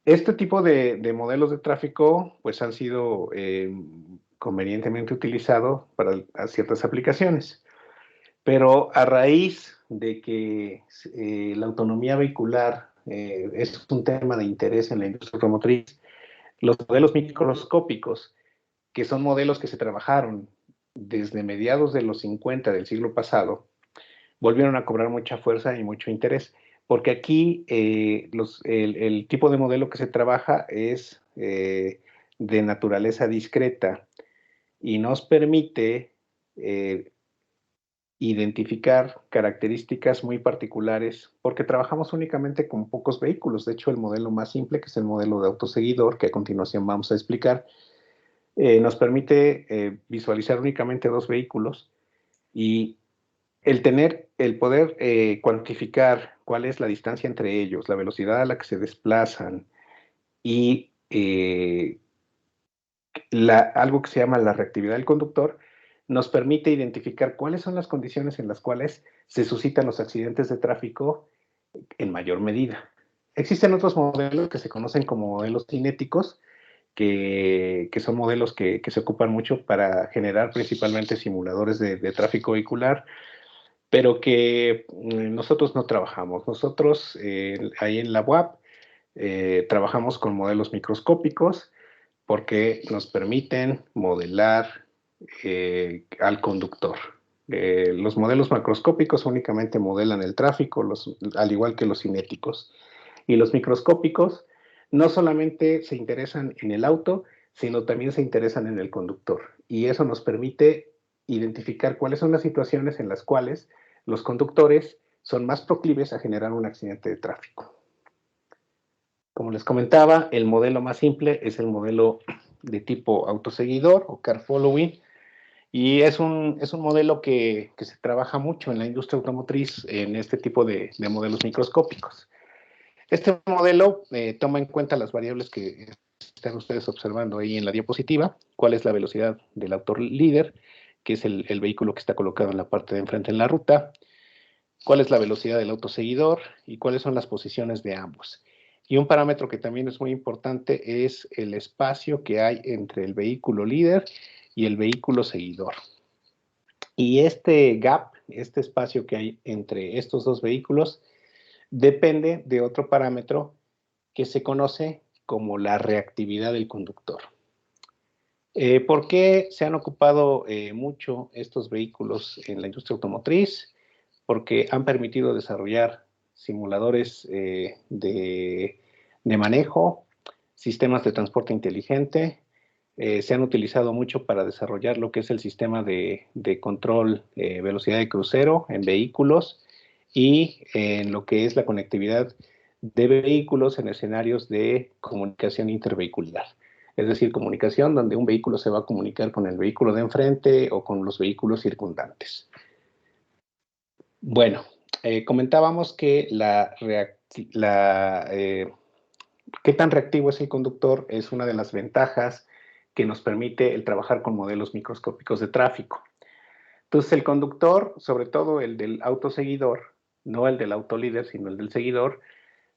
Speaker 3: Este tipo de modelos de tráfico pues han sido convenientemente utilizados para ciertas aplicaciones. Pero a raíz de que la autonomía vehicular es un tema de interés en la industria automotriz, los modelos microscópicos, que son modelos que se trabajaron desde mediados de los 50 del siglo pasado, volvieron a cobrar mucha fuerza y mucho interés, porque aquí el tipo de modelo que se trabaja es de naturaleza discreta y nos permite identificar características muy particulares, porque trabajamos únicamente con pocos vehículos. De hecho, el modelo más simple, que es el modelo de autoseguidor, que a continuación vamos a explicar, nos permite visualizar únicamente 2 vehículos, y el poder cuantificar cuál es la distancia entre ellos, la velocidad a la que se desplazan y algo que se llama la reactividad del conductor, nos permite identificar cuáles son las condiciones en las cuales se suscitan los accidentes de tráfico en mayor medida. Existen otros modelos que se conocen como modelos cinéticos, que son modelos que se ocupan mucho para generar principalmente simuladores de tráfico vehicular, pero que nosotros no trabajamos. Nosotros ahí en la UAP trabajamos con modelos microscópicos porque nos permiten modelar al conductor. Los modelos macroscópicos únicamente modelan el tráfico, al igual que los cinéticos. Y los microscópicos no solamente se interesan en el auto, sino también se interesan en el conductor. Y eso nos permite identificar cuáles son las situaciones en las cuales los conductores son más proclives a generar un accidente de tráfico. Como les comentaba, el modelo más simple es el modelo de tipo autoseguidor o car following, y es un modelo que se trabaja mucho en la industria automotriz en este tipo de modelos microscópicos. Este modelo toma en cuenta las variables que están ustedes observando ahí en la diapositiva: cuál es la velocidad del auto líder, que es el vehículo que está colocado en la parte de enfrente en la ruta, cuál es la velocidad del auto seguidor y cuáles son las posiciones de ambos. Y un parámetro que también es muy importante es el espacio que hay entre el vehículo líder y el vehículo seguidor. Y este gap, este espacio que hay entre estos 2 vehículos, depende de otro parámetro que se conoce como la reactividad del conductor. ¿Por qué se han ocupado mucho estos vehículos en la industria automotriz? Porque han permitido desarrollar simuladores de manejo, sistemas de transporte inteligente. Se han utilizado mucho para desarrollar lo que es el sistema de control velocidad de crucero en vehículos, y en lo que es la conectividad de vehículos en escenarios de comunicación intervehicular. Es decir, comunicación donde un vehículo se va a comunicar con el vehículo de enfrente o con los vehículos circundantes. Bueno, comentábamos que qué tan reactivo es el conductor es una de las ventajas que nos permite el trabajar con modelos microscópicos de tráfico. Entonces, el conductor, sobre todo el del autoseguidor, no el del autolíder, sino el del seguidor,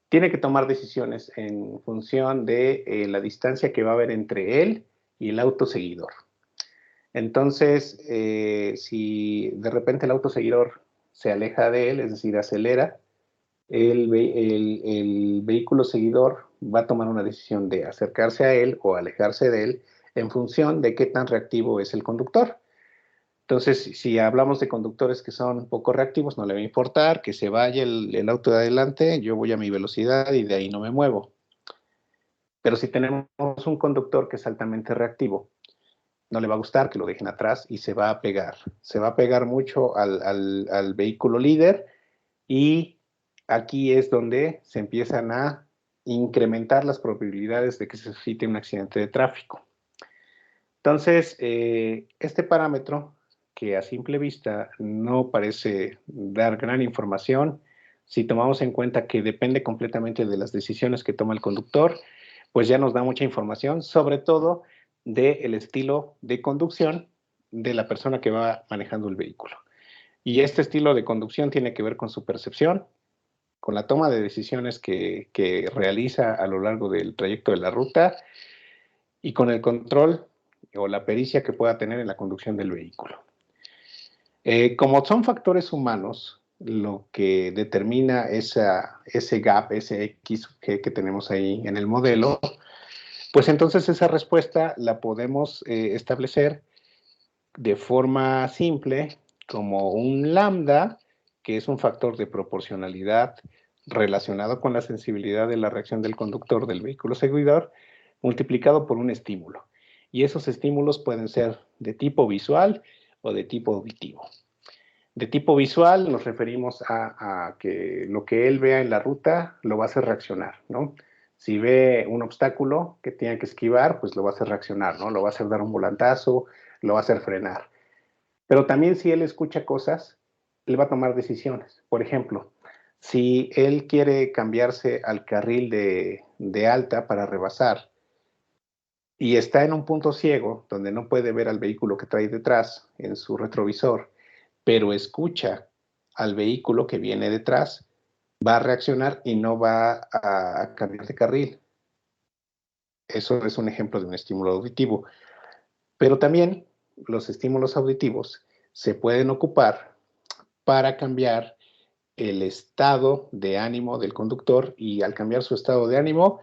Speaker 3: tiene que tomar decisiones en función de la distancia que va a haber entre él y el autoseguidor. Entonces, si de repente el autoseguidor se aleja de él, es decir, acelera, el vehículo seguidor va a tomar una decisión de acercarse a él o alejarse de él en función de qué tan reactivo es el conductor. Entonces, si hablamos de conductores que son poco reactivos, no le va a importar que se vaya el auto de adelante, yo voy a mi velocidad y de ahí no me muevo. Pero si tenemos un conductor que es altamente reactivo, no le va a gustar que lo dejen atrás y se va a pegar. Se va a pegar mucho al vehículo líder y aquí es donde se empiezan a incrementar las probabilidades de que se suscite un accidente de tráfico. Entonces, este parámetro, que a simple vista no parece dar gran información, si tomamos en cuenta que depende completamente de las decisiones que toma el conductor, pues ya nos da mucha información, sobre todo del estilo de conducción de la persona que va manejando el vehículo. Y este estilo de conducción tiene que ver con su percepción, con la toma de decisiones que realiza a lo largo del trayecto de la ruta y con el control o la pericia que pueda tener en la conducción del vehículo. Como son factores humanos, lo que determina ese gap, ese X que tenemos ahí en el modelo, pues entonces esa respuesta la podemos establecer de forma simple como un lambda, que es un factor de proporcionalidad relacionado con la sensibilidad de la reacción del conductor del vehículo seguidor, multiplicado por un estímulo. Y esos estímulos pueden ser de tipo visual o de tipo auditivo. De tipo visual nos referimos a que lo que él vea en la ruta lo va a hacer reaccionar, ¿no? Si ve un obstáculo que tiene que esquivar, pues lo va a hacer reaccionar, ¿no? Lo va a hacer dar un volantazo, lo va a hacer frenar. Pero también si él escucha cosas, él va a tomar decisiones. Por ejemplo, si él quiere cambiarse al carril de alta para rebasar y está en un punto ciego donde no puede ver al vehículo que trae detrás en su retrovisor, pero escucha al vehículo que viene detrás, va a reaccionar y no va a cambiar de carril. Eso es un ejemplo de un estímulo auditivo. Pero también los estímulos auditivos se pueden ocupar para cambiar el estado de ánimo del conductor y al cambiar su estado de ánimo,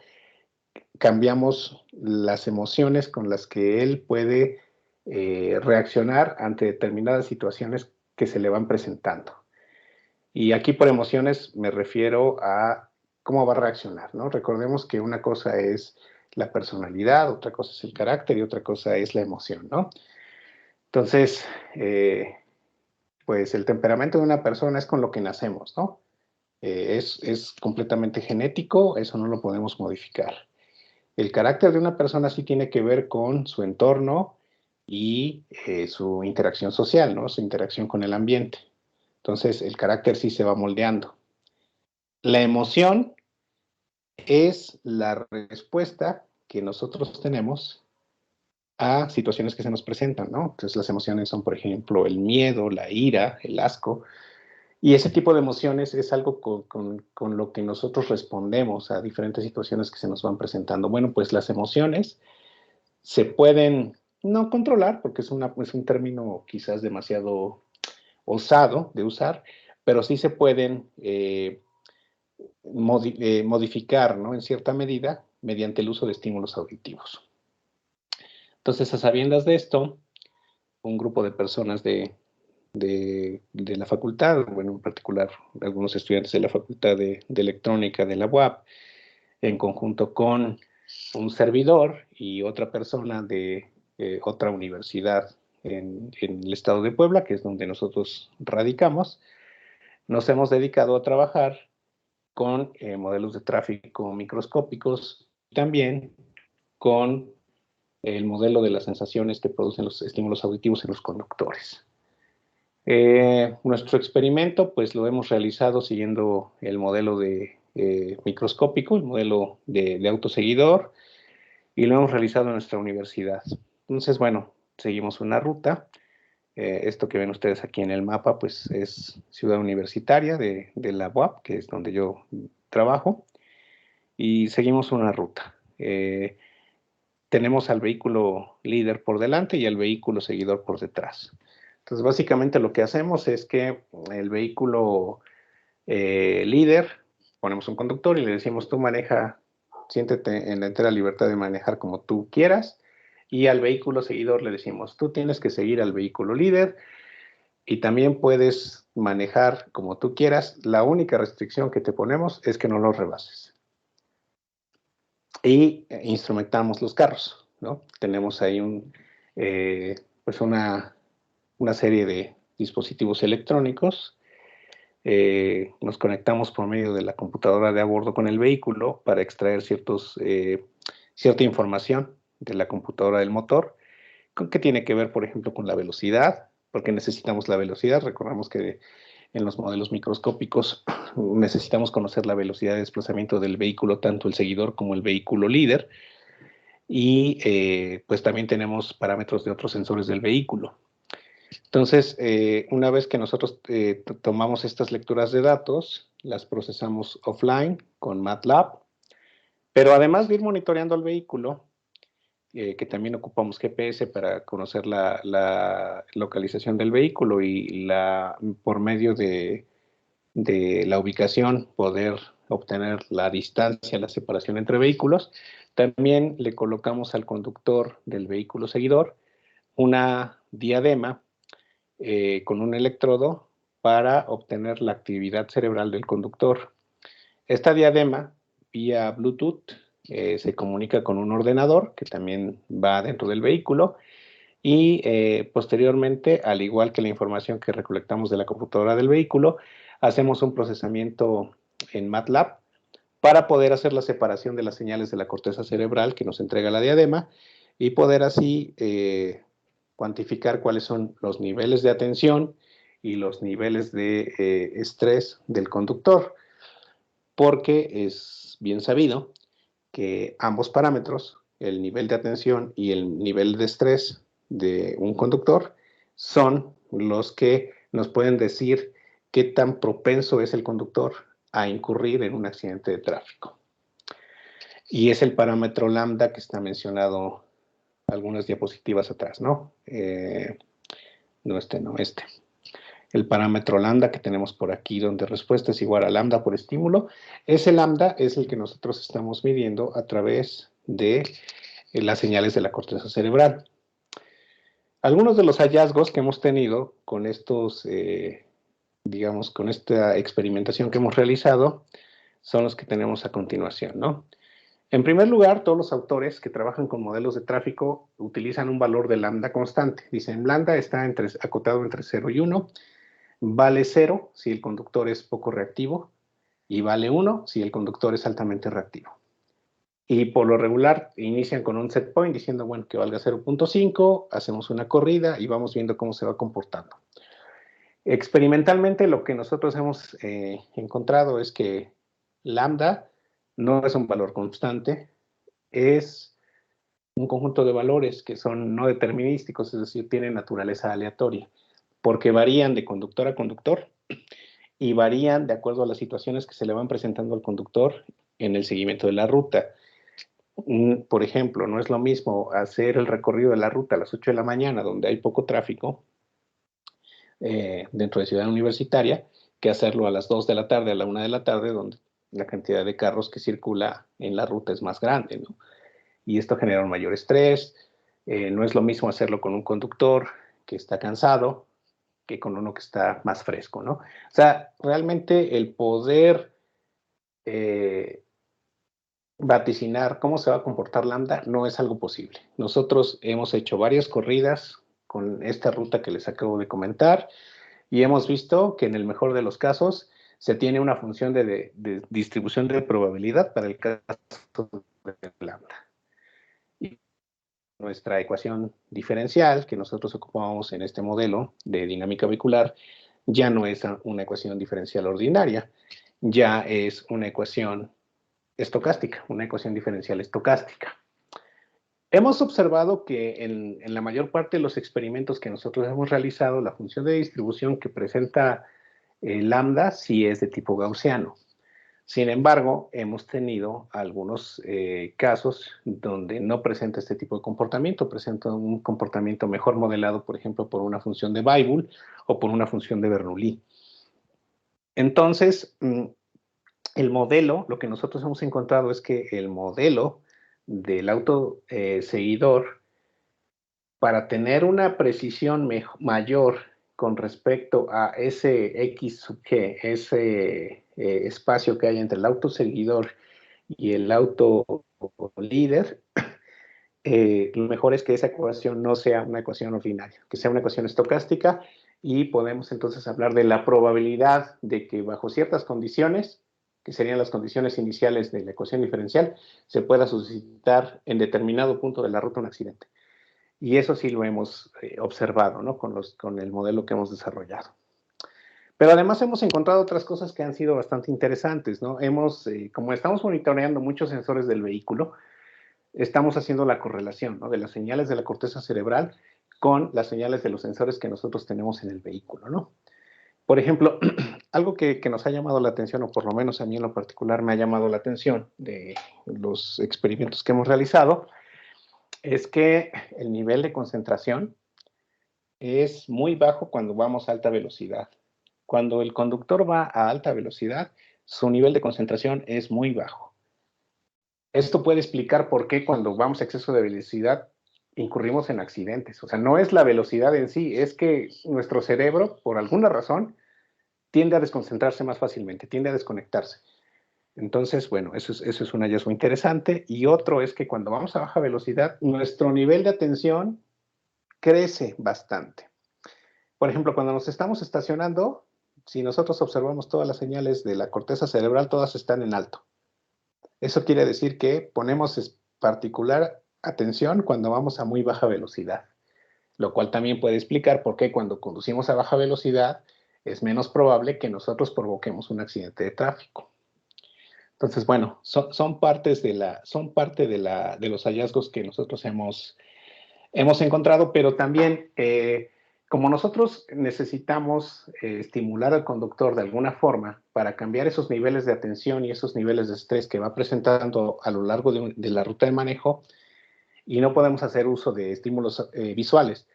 Speaker 3: cambiamos las emociones con las que él puede reaccionar ante determinadas situaciones que se le van presentando. Y aquí por emociones me refiero a cómo va a reaccionar, ¿no? Recordemos que una cosa es la personalidad, otra cosa es el carácter y otra cosa es la emoción, ¿no? Entonces, pues el temperamento de una persona es con lo que nacemos, ¿no? Es completamente genético, eso no lo podemos modificar. El carácter de una persona sí tiene que ver con su entorno y su interacción social, ¿no? Su interacción con el ambiente. Entonces, el carácter sí se va moldeando. La emoción es la respuesta que nosotros tenemos a situaciones que se nos presentan, ¿no? Entonces, las emociones son, por ejemplo, el miedo, la ira, el asco. Y ese tipo de emociones es algo con lo que nosotros respondemos a diferentes situaciones que se nos van presentando. Bueno, pues las emociones se pueden no controlar, porque es un término quizás demasiado osado de usar, pero sí se pueden modificar, ¿no? En cierta medida mediante el uso de estímulos auditivos. Entonces, a sabiendas de esto, un grupo de personas de la facultad, bueno, en particular algunos estudiantes de la Facultad de Electrónica de la UAP, en conjunto con un servidor y otra persona de otra universidad en el estado de Puebla, que es donde nosotros radicamos, nos hemos dedicado a trabajar con modelos de tráfico microscópicos y también con el modelo de las sensaciones que producen los estímulos auditivos en los conductores. Nuestro experimento, pues lo hemos realizado siguiendo el modelo de microscópico, el modelo de autoseguidor, y lo hemos realizado en nuestra universidad. Entonces, bueno, seguimos una ruta. Esto que ven ustedes aquí en el mapa, pues es Ciudad Universitaria de la UAP, que es donde yo trabajo, y seguimos una ruta. Tenemos al vehículo líder por delante y al vehículo seguidor por detrás. Entonces, básicamente lo que hacemos es que el vehículo líder, ponemos un conductor y le decimos, tú maneja, siéntete en la entera libertad de manejar como tú quieras, y al vehículo seguidor le decimos, tú tienes que seguir al vehículo líder y también puedes manejar como tú quieras. La única restricción que te ponemos es que no los rebases. Y instrumentamos los carros, ¿no? Tenemos ahí pues una serie de dispositivos electrónicos. Nos conectamos por medio de la computadora de a bordo con el vehículo para extraer cierta información de la computadora del motor, que tiene que ver, por ejemplo, con la velocidad, porque necesitamos la velocidad. Recordamos que en los modelos microscópicos necesitamos conocer la velocidad de desplazamiento del vehículo, tanto el seguidor como el vehículo líder, y pues también tenemos parámetros de otros sensores del vehículo. Entonces, una vez que nosotros tomamos estas lecturas de datos, las procesamos offline con MATLAB, pero además de ir monitoreando el vehículo, que también ocupamos GPS para conocer la localización del vehículo y por medio de la ubicación poder obtener la distancia, la separación entre vehículos. También le colocamos al conductor del vehículo seguidor una diadema con un electrodo para obtener la actividad cerebral del conductor. Esta diadema, vía Bluetooth, se comunica con un ordenador que también va dentro del vehículo y posteriormente, al igual que la información que recolectamos de la computadora del vehículo, hacemos un procesamiento en MATLAB para poder hacer la separación de las señales de la corteza cerebral que nos entrega la diadema y poder así cuantificar cuáles son los niveles de atención y los niveles de estrés del conductor, porque es bien sabido que ambos parámetros, el nivel de atención y el nivel de estrés de un conductor, son los que nos pueden decir qué tan propenso es el conductor a incurrir en un accidente de tráfico. Y es el parámetro lambda que está mencionado algunas diapositivas atrás, ¿no? Este. El parámetro lambda que tenemos por aquí, donde respuesta es igual a lambda por estímulo. Ese lambda es el que nosotros estamos midiendo a través de las señales de la corteza cerebral. Algunos de los hallazgos que hemos tenido con estos, digamos, con esta experimentación que hemos realizado, son los que tenemos a continuación, ¿no? En primer lugar, todos los autores que trabajan con modelos de tráfico utilizan un valor de lambda constante. Dicen, lambda está acotado entre 0 y 1, vale 0 si el conductor es poco reactivo y vale 1 si el conductor es altamente reactivo. Y por lo regular inician con un set point diciendo, bueno, que valga 0.5, hacemos una corrida y vamos viendo cómo se va comportando. Experimentalmente lo que nosotros hemos encontrado es que lambda no es un valor constante, es un conjunto de valores que son no determinísticos, es decir, tienen naturaleza aleatoria, porque varían de conductor a conductor y varían de acuerdo a las situaciones que se le van presentando al conductor en el seguimiento de la ruta. Por ejemplo, no es lo mismo hacer el recorrido de la ruta a las 8 de la mañana, donde hay poco tráfico, dentro de Ciudad Universitaria, que hacerlo a las 2 de la tarde, a la 1 de la tarde, donde la cantidad de carros que circula en la ruta es más grande, ¿no? Y esto genera un mayor estrés. No es lo mismo hacerlo con un conductor que está cansado que con uno que está más fresco, ¿no? O sea, realmente el poder vaticinar cómo se va a comportar lambda no es algo posible. Nosotros hemos hecho varias corridas con esta ruta que les acabo de comentar y hemos visto que en el mejor de los casos se tiene una función de distribución de probabilidad para el caso de lambda. Y nuestra ecuación diferencial que nosotros ocupamos en este modelo de dinámica vehicular ya no es una ecuación diferencial ordinaria, ya es una ecuación estocástica, una ecuación diferencial estocástica. Hemos observado que en la mayor parte de los experimentos que nosotros hemos realizado, la función de distribución que presenta lambda sí es de tipo gaussiano. Sin embargo, hemos tenido algunos casos donde no presenta este tipo de comportamiento, presenta un comportamiento mejor modelado, por ejemplo, por una función de Weibull o por una función de Bernoulli. Entonces, el modelo, lo que nosotros hemos encontrado es que el modelo del auto seguidor, para tener una precisión mayor con respecto a ese X sub G, ese espacio que hay entre el auto seguidor y el auto líder, lo mejor es que esa ecuación no sea una ecuación ordinaria, que sea una ecuación estocástica, y podemos entonces hablar de la probabilidad de que bajo ciertas condiciones, que serían las condiciones iniciales de la ecuación diferencial, se pueda suscitar en determinado punto de la ruta un accidente. Y eso sí lo hemos observado, ¿no? Con el modelo que hemos desarrollado. Pero además hemos encontrado otras cosas que han sido bastante interesantes, ¿no? Como estamos monitoreando muchos sensores del vehículo, estamos haciendo la correlación, ¿no?, de las señales de la corteza cerebral con las señales de los sensores que nosotros tenemos en el vehículo, ¿no? Por ejemplo, algo que nos ha llamado la atención, o por lo menos a mí en lo particular me ha llamado la atención de los experimentos que hemos realizado, es que el nivel de concentración es muy bajo cuando vamos a alta velocidad. Cuando el conductor va a alta velocidad, su nivel de concentración es muy bajo. Esto puede explicar por qué cuando vamos a exceso de velocidad incurrimos en accidentes. O sea, no es la velocidad en sí, es que nuestro cerebro, por alguna razón, tiende a desconcentrarse más fácilmente, tiende a desconectarse. Entonces, bueno, eso es un hallazgo interesante. Y otro es que cuando vamos a baja velocidad, nuestro nivel de atención crece bastante. Por ejemplo, cuando nos estamos estacionando, si nosotros observamos todas las señales de la corteza cerebral, todas están en alto. Eso quiere decir que ponemos particular atención cuando vamos a muy baja velocidad, lo cual también puede explicar por qué cuando conducimos a baja velocidad es menos probable que nosotros provoquemos un accidente de tráfico. Entonces, bueno, son parte de los hallazgos que nosotros hemos encontrado, pero también, como nosotros necesitamos estimular al conductor de alguna forma para cambiar esos niveles de atención y esos niveles de estrés que va presentando a lo largo de la ruta de manejo, y no podemos hacer uso de estímulos visuales,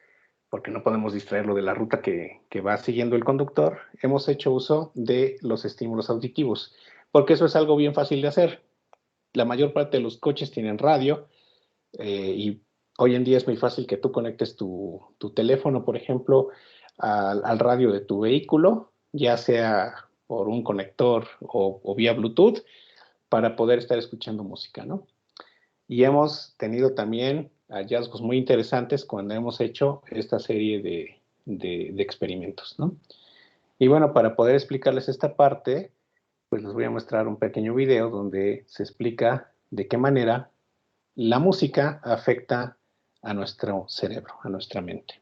Speaker 3: porque no podemos distraerlo de la ruta que va siguiendo el conductor, hemos hecho uso de los estímulos auditivos, porque eso es algo bien fácil de hacer. La mayor parte de los coches tienen radio, y hoy en día es muy fácil que tú conectes tu teléfono, por ejemplo, al radio de tu vehículo, ya sea por un conector o vía Bluetooth, para poder estar escuchando música, ¿no? Y hemos tenido también hallazgos muy interesantes cuando hemos hecho esta serie de experimentos, ¿no? Y bueno, para poder explicarles esta parte, pues les voy a mostrar un pequeño video donde se explica de qué manera la música afecta a nuestro cerebro, a nuestra mente.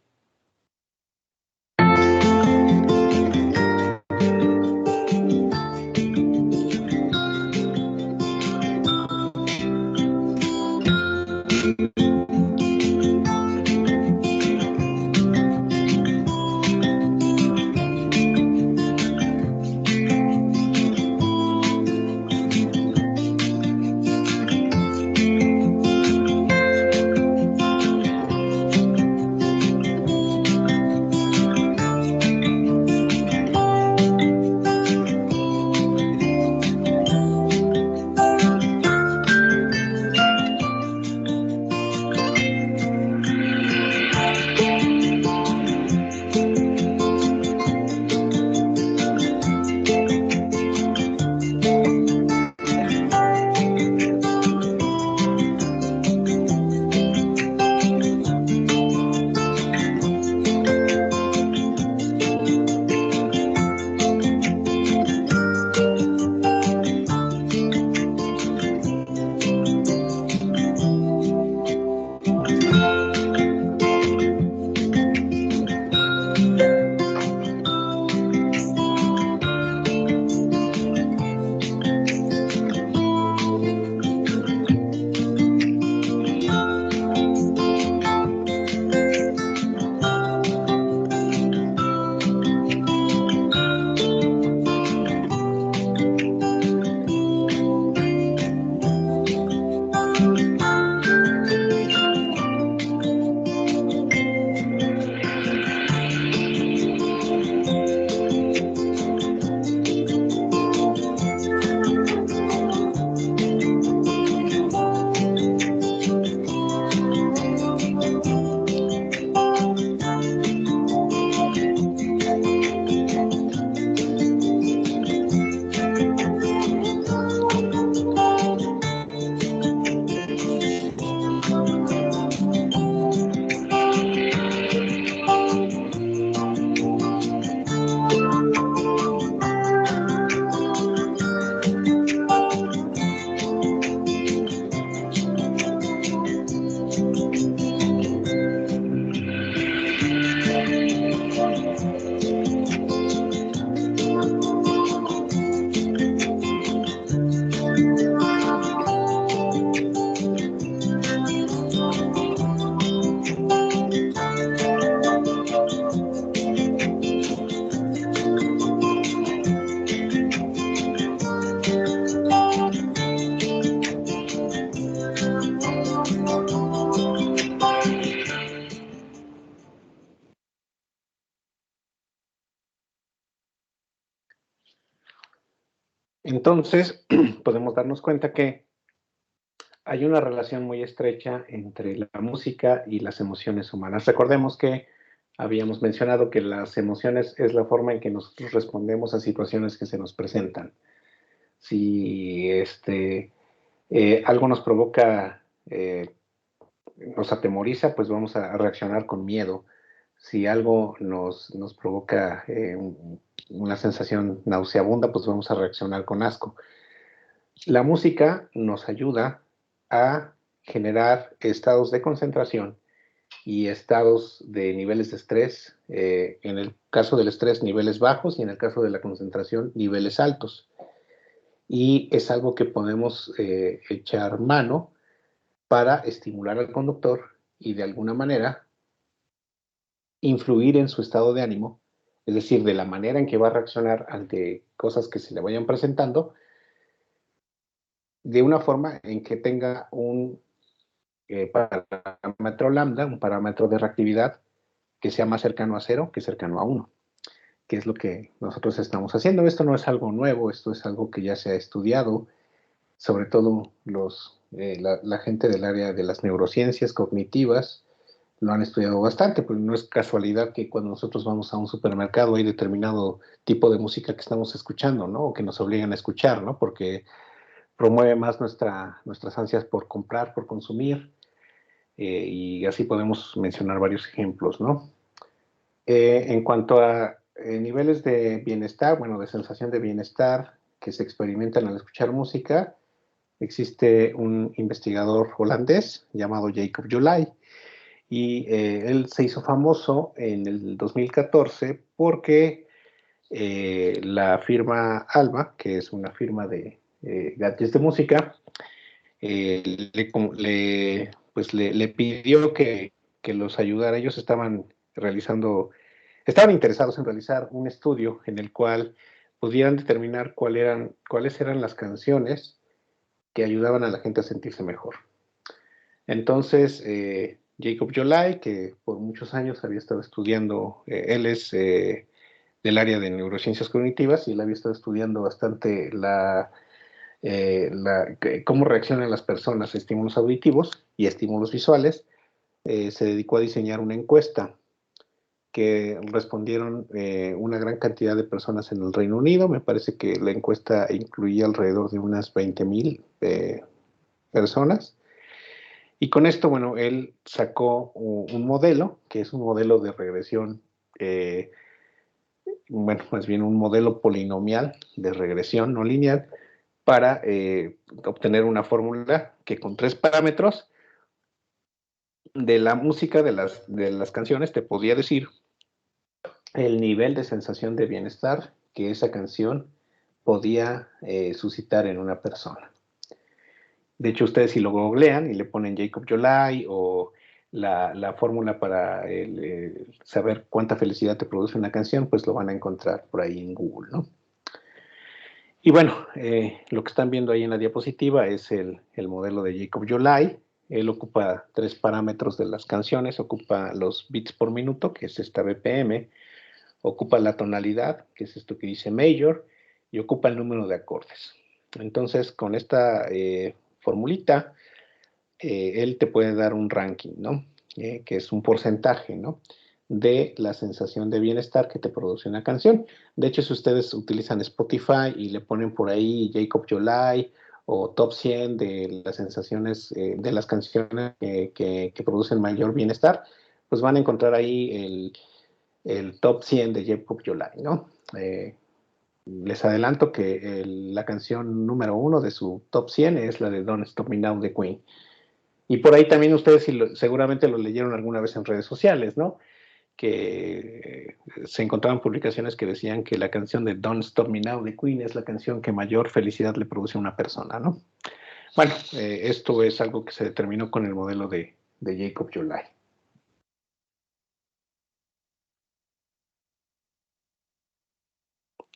Speaker 3: Entonces, podemos darnos cuenta que hay una relación muy estrecha entre la música y las emociones humanas. Recordemos que habíamos mencionado que las emociones es la forma en que nosotros respondemos a situaciones que se nos presentan. Si algo nos provoca, nos atemoriza, pues vamos a reaccionar con miedo. Si algo nos provoca una sensación nauseabunda, pues vamos a reaccionar con asco. La música nos ayuda a generar estados de concentración y estados de niveles de estrés. En el caso del estrés, niveles bajos, y en el caso de la concentración, niveles altos. Y es algo que podemos echar mano para estimular al conductor y de alguna manera influir en su estado de ánimo, es decir, de la manera en que va a reaccionar ante cosas que se le vayan presentando, de una forma en que tenga un parámetro lambda, un parámetro de reactividad que sea más cercano a 0 que cercano a 1, que es lo que nosotros estamos haciendo. Esto no es algo nuevo, esto es algo que ya se ha estudiado, sobre todo la gente del área de las neurociencias cognitivas lo han estudiado bastante, pues no es casualidad que cuando nosotros vamos a un supermercado hay determinado tipo de música que estamos escuchando, ¿no? O que nos obligan a escuchar, ¿no? Porque promueve más nuestras ansias por comprar, por consumir, y así podemos mencionar varios ejemplos, ¿no? En cuanto a niveles de bienestar, bueno, de sensación de bienestar que se experimentan al escuchar música, existe un investigador holandés llamado Jacob Joly, y él se hizo famoso en el 2014 porque la firma Alba, que es una firma de gadgets de música, le pidió que los ayudara. Ellos estaban interesados en realizar un estudio en el cual pudieran determinar cuáles eran las canciones que ayudaban a la gente a sentirse mejor. Entonces, Jacob Joly, que por muchos años había estado estudiando, él es del área de neurociencias cognitivas, y él había estado estudiando bastante cómo reaccionan las personas a estímulos auditivos y estímulos visuales. Se dedicó a diseñar una encuesta que respondieron una gran cantidad de personas en el Reino Unido. Me parece que la encuesta incluía alrededor de unas 20,000 personas. Y con esto, bueno, él sacó un modelo, que es un modelo de regresión, bueno, más bien un modelo polinomial de regresión no lineal, para obtener una fórmula que con 3 parámetros de la música de las canciones te podía decir el nivel de sensación de bienestar que esa canción podía suscitar en una persona. De hecho, ustedes si lo googlean y le ponen Jacob Joly o la fórmula para saber cuánta felicidad te produce una canción, pues lo van a encontrar por ahí en Google, ¿no? Y bueno, lo que están viendo ahí en la diapositiva es el modelo de Jacob Joly. Él ocupa 3 parámetros de las canciones, ocupa los bits por minuto, que es esta BPM, ocupa la tonalidad, que es esto que dice major, y ocupa el número de acordes. Entonces, con esta formulita, él te puede dar un ranking, ¿no? Que es un porcentaje, ¿no? De la sensación de bienestar que te produce una canción. De hecho, si ustedes utilizan Spotify y le ponen por ahí Jacob Joly o top 100 de las sensaciones, de las canciones que producen mayor bienestar, pues van a encontrar ahí el top 100 de Jacob Joly, ¿no? Les adelanto que la canción número 1 de su top 100 es la de Don't Stop Me Now de Queen. Y por ahí también ustedes seguramente lo leyeron alguna vez en redes sociales, ¿no? Que se encontraban publicaciones que decían que la canción de Don't Stop Me Now de Queen es la canción que mayor felicidad le produce a una persona, ¿no? Bueno, esto es algo que se determinó con el modelo de Jacob Joly.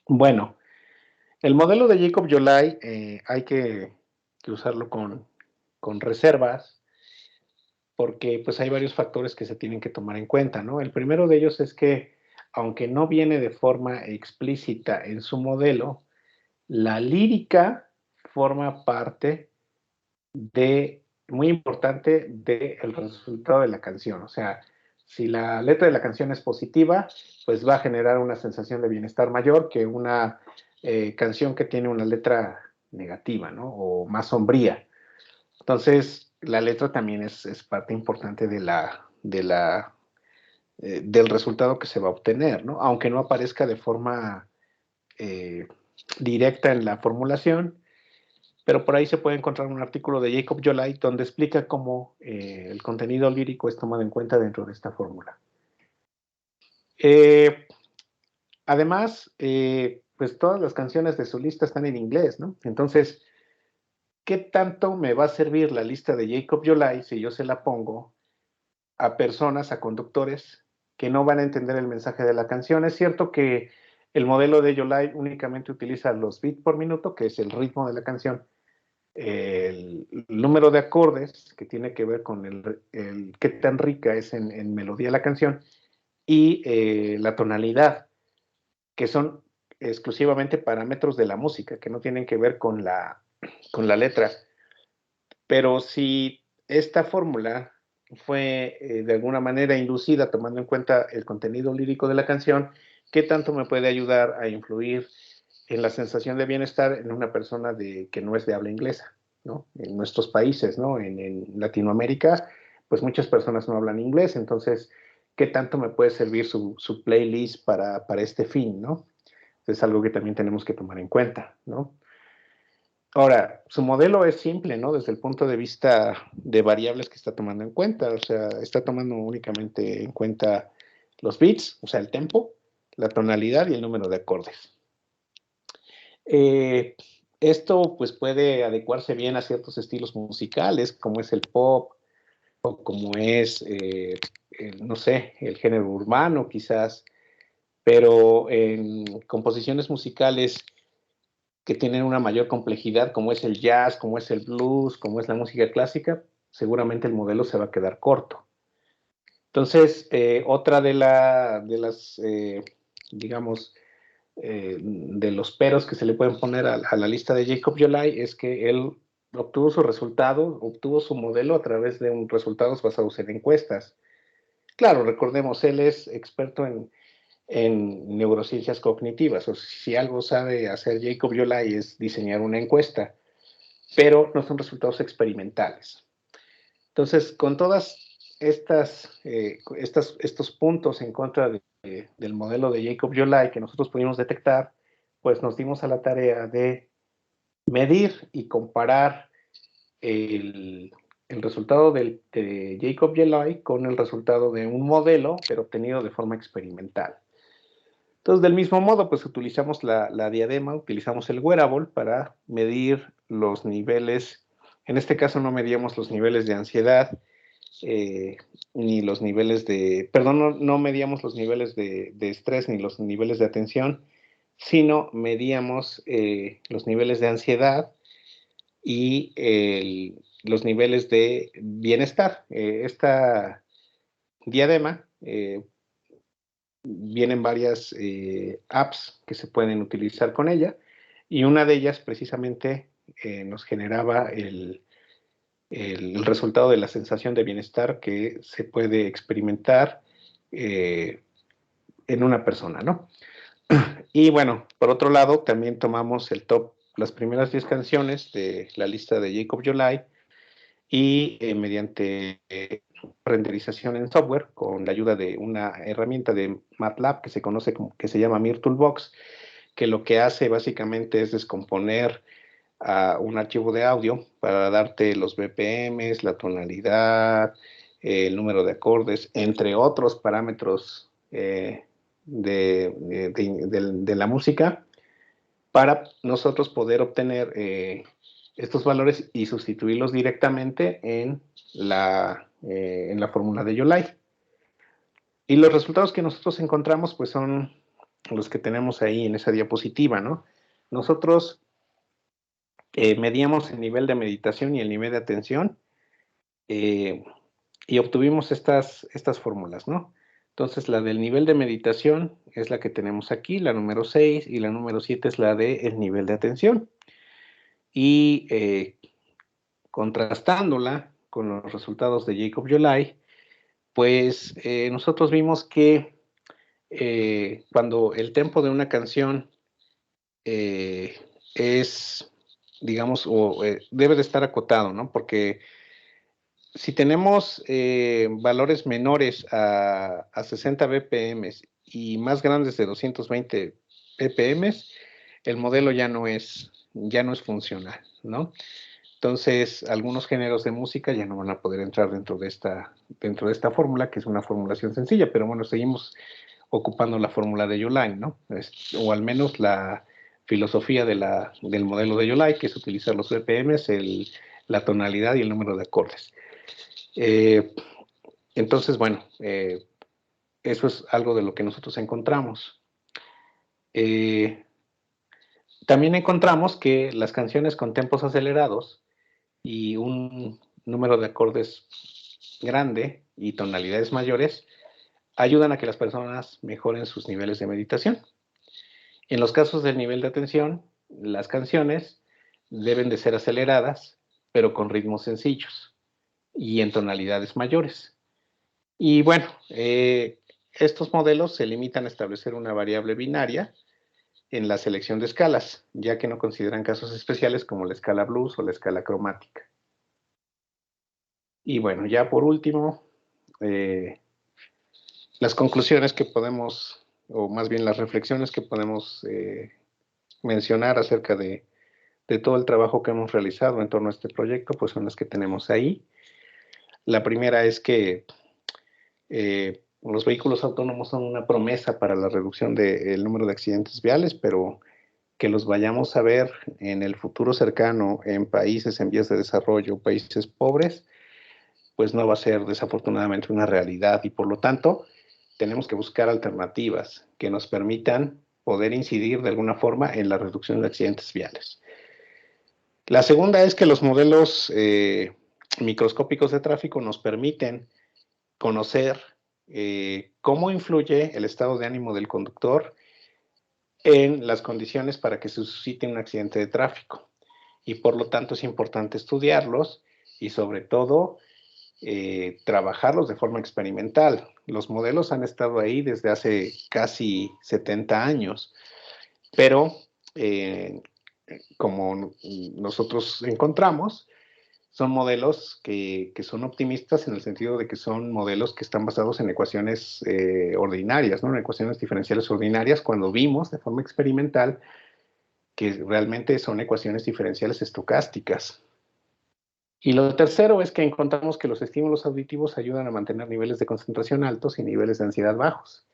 Speaker 3: Bueno, el modelo de Jacob Joly hay que usarlo con reservas, porque pues hay varios factores que se tienen que tomar en cuenta, ¿no? El primero de ellos es que, aunque no viene de forma explícita en su modelo, La lírica forma parte muy importante del resultado de la canción. O sea, si la letra de la canción es positiva, pues va a generar una sensación de bienestar mayor que una canción que tiene una letra negativa, ¿no? O más sombría. Entonces, la letra también es parte importante del resultado que se va a obtener, ¿no? Aunque no aparezca de forma directa en la formulación, pero por ahí se puede encontrar un artículo de Jacob Yolai donde explica cómo el contenido lírico es tomado en cuenta dentro de esta fórmula. Además, pues todas las canciones de su lista están en inglés, ¿no? Entonces, ¿qué tanto me va a servir la lista de Jacob Yolai si yo se la pongo a personas, a conductores que no van a entender el mensaje de la canción? Es cierto que el modelo de Yolai únicamente utiliza los bits por minuto, que es el ritmo de la canción, el número de acordes, que tiene que ver con el qué tan rica es en melodía la canción, y la tonalidad, que son exclusivamente parámetros de la música, que no tienen que ver con la letra. Pero si esta fórmula fue de alguna manera inducida tomando en cuenta el contenido lírico de la canción, ¿qué tanto me puede ayudar a influir en la sensación de bienestar en una persona que no es de habla inglesa, ¿no? En nuestros países, ¿no? En Latinoamérica, pues muchas personas no hablan inglés, entonces, ¿qué tanto me puede servir su playlist para este fin, ¿no? Es algo que también tenemos que tomar en cuenta, ¿no? Ahora, su modelo es simple, ¿no? Desde el punto de vista de variables que está tomando en cuenta, o sea, está tomando únicamente en cuenta los beats, o sea, el tempo, la tonalidad y el número de acordes. Esto pues puede adecuarse bien a ciertos estilos musicales, como es el pop, o como es, no sé, el género urbano quizás, pero en composiciones musicales que tienen una mayor complejidad, como es el jazz, como es el blues, como es la música clásica, seguramente el modelo se va a quedar corto. Entonces, otra de las, digamos, de los peros que se le pueden poner a la lista de Jacob Yolai es que él obtuvo su resultado, obtuvo su modelo a través de resultados basados en encuestas. Claro, recordemos, él es experto en neurociencias cognitivas, o si algo sabe hacer Jacob Yolai es diseñar una encuesta, pero no son resultados experimentales. Entonces, con todas estos puntos en contra del modelo de Jacob Yolai que nosotros pudimos detectar, pues nos dimos a la tarea de medir y comparar el resultado de Jacob Yolai con el resultado de un modelo, pero obtenido de forma experimental. Entonces, del mismo modo, pues utilizamos la diadema, utilizamos el wearable para medir los niveles. En este caso no medíamos los niveles de ansiedad, ni los niveles no medíamos los niveles de estrés ni los niveles de atención, sino medíamos los niveles de ansiedad y los niveles de bienestar. Esta diadema vienen varias apps que se pueden utilizar con ella, y una de ellas precisamente nos generaba el resultado de la sensación de bienestar que se puede experimentar en una persona, ¿no? Y bueno, por otro lado, también tomamos las primeras 10 canciones de la lista de Jacob Yolai y mediante renderización en software, con la ayuda de una herramienta de MATLAB que se llama MirToolbox, que lo que hace básicamente es descomponer a un archivo de audio para darte los BPMs, la tonalidad, el número de acordes, entre otros parámetros de la música, para nosotros poder obtener estos valores y sustituirlos directamente en la fórmula de Yolai. Y los resultados que nosotros encontramos pues son los que tenemos ahí en esa diapositiva, ¿no? Nosotros medíamos el nivel de meditación y el nivel de atención y obtuvimos estas fórmulas, ¿no? Entonces, la del nivel de meditación es la que tenemos aquí, la número 6, y la número 7 es la del nivel de atención. Y contrastándola con los resultados de Jacob Yolai, pues nosotros vimos que cuando el tempo de una canción es, digamos, debe de estar acotado, ¿no? Porque si tenemos valores menores a 60 BPM y más grandes de 220 BPM, el modelo ya no es funcional, ¿no? Entonces, algunos géneros de música ya no van a poder entrar dentro de esta fórmula, que es una formulación sencilla, pero bueno, seguimos ocupando la fórmula de Yolai, ¿no? O al menos la filosofía del modelo de Yolai, que es utilizar los BPMs, la tonalidad y el número de acordes. Entonces, bueno, eso es algo de lo que nosotros encontramos. También encontramos que las canciones con tempos acelerados y un número de acordes grande y tonalidades mayores ayudan a que las personas mejoren sus niveles de meditación. En los casos del nivel de atención, las canciones deben de ser aceleradas, pero con ritmos sencillos y en tonalidades mayores. Y bueno, estos modelos se limitan a establecer una variable binaria en la selección de escalas, ya que no consideran casos especiales como la escala blues o la escala cromática. Y bueno, ya por último, las conclusiones que podemos, o más bien las reflexiones que podemos mencionar acerca de todo el trabajo que hemos realizado en torno a este proyecto, pues son las que tenemos ahí. La primera es que los vehículos autónomos son una promesa para la reducción del número de accidentes viales, pero que los vayamos a ver en el futuro cercano en países en vías de desarrollo, países pobres, pues no va a ser desafortunadamente una realidad y por lo tanto tenemos que buscar alternativas que nos permitan poder incidir de alguna forma en la reducción de accidentes viales. La segunda es que los modelos microscópicos de tráfico nos permiten conocer cómo influye el estado de ánimo del conductor en las condiciones para que se suscite un accidente de tráfico. Y por lo tanto es importante estudiarlos y sobre todo trabajarlos de forma experimental. Los modelos han estado ahí desde hace casi 70 años, pero como nosotros encontramos, son modelos que son optimistas en el sentido de que son modelos que están basados en ecuaciones ordinarias, ¿no? En ecuaciones diferenciales ordinarias, cuando vimos de forma experimental que realmente son ecuaciones diferenciales estocásticas. Y lo tercero es que encontramos que los estímulos auditivos ayudan a mantener niveles de concentración altos y niveles de ansiedad bajos.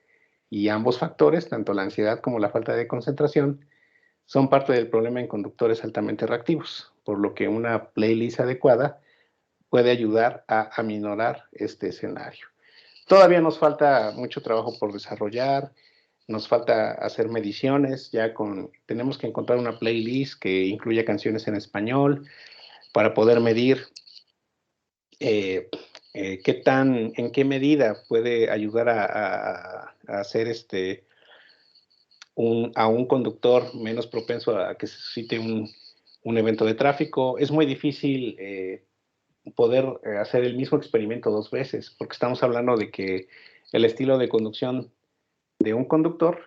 Speaker 3: Y ambos factores, tanto la ansiedad como la falta de concentración, son parte del problema en conductores altamente reactivos, por lo que una playlist adecuada puede ayudar a aminorar este escenario. Todavía nos falta mucho trabajo por desarrollar, nos falta hacer mediciones, tenemos que encontrar una playlist que incluya canciones en español para poder medir en qué medida puede ayudar a hacer a un conductor menos propenso a que se suscite un evento de tráfico. Es muy difícil poder hacer el mismo experimento 2 veces, porque estamos hablando de que el estilo de conducción de un conductor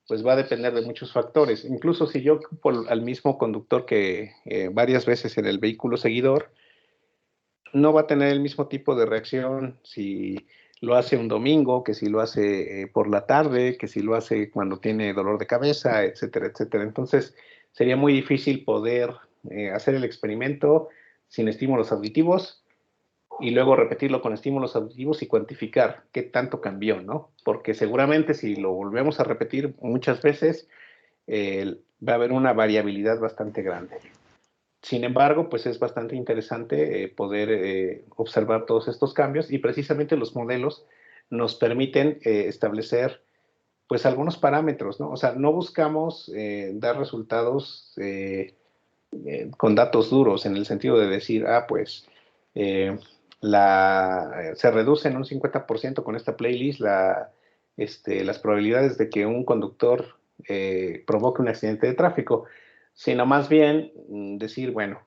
Speaker 3: pues va a depender de muchos factores. Incluso si yo ocupo al mismo conductor que varias veces en el vehículo seguidor, no va a tener el mismo tipo de reacción si lo hace un domingo, que si lo hace por la tarde, que si lo hace cuando tiene dolor de cabeza, etcétera, etcétera. Entonces, sería muy difícil poder hacer el experimento sin estímulos auditivos y luego repetirlo con estímulos auditivos y cuantificar qué tanto cambió, ¿no? Porque seguramente si lo volvemos a repetir muchas veces, va a haber una variabilidad bastante grande. Sin embargo, pues es bastante interesante poder observar todos estos cambios y precisamente los modelos nos permiten establecer pues algunos parámetros, ¿no? O sea, no buscamos dar resultados con datos duros en el sentido de decir, pues se reduce en un 50% con esta playlist las probabilidades de que un conductor provoque un accidente de tráfico, sino más bien decir, bueno,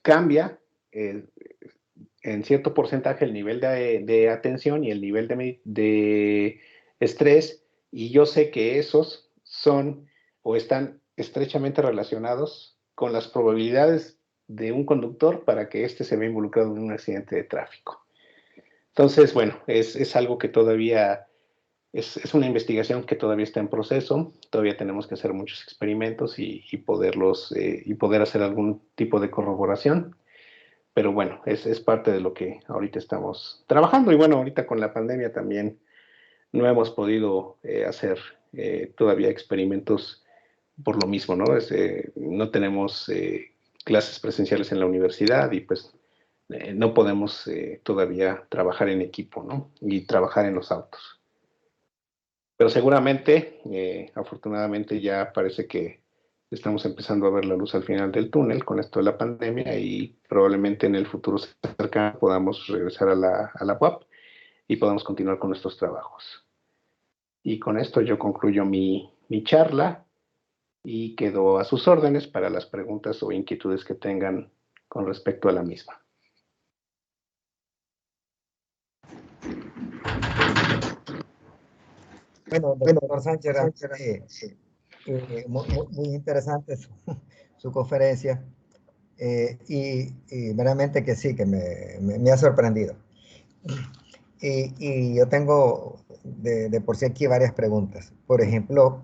Speaker 3: cambia en cierto porcentaje el nivel de atención y el nivel de estrés, y yo sé que esos son o están estrechamente relacionados con las probabilidades de un conductor para que éste se vea involucrado en un accidente de tráfico. Entonces, bueno, es algo que todavía es una investigación que todavía está en proceso. Todavía tenemos que hacer muchos experimentos y poder hacer algún tipo de corroboración. Pero bueno, es parte de lo que ahorita estamos trabajando. Y bueno, ahorita con la pandemia también no hemos podido hacer todavía experimentos por lo mismo, ¿no? No tenemos clases presenciales en la universidad y pues no podemos todavía trabajar en equipo, ¿no? Y trabajar en los autos. Pero seguramente, afortunadamente ya parece que estamos empezando a ver la luz al final del túnel con esto de la pandemia, y probablemente en el futuro cercano podamos regresar a la UAP y podamos continuar con nuestros trabajos. Y con esto yo concluyo mi charla y quedo a sus órdenes para las preguntas o inquietudes que tengan con respecto a la misma.
Speaker 1: Bueno, doctor Sánchez, muy interesante su conferencia, y verdaderamente que sí, que me ha sorprendido. Y yo tengo de por sí aquí varias preguntas. Por ejemplo,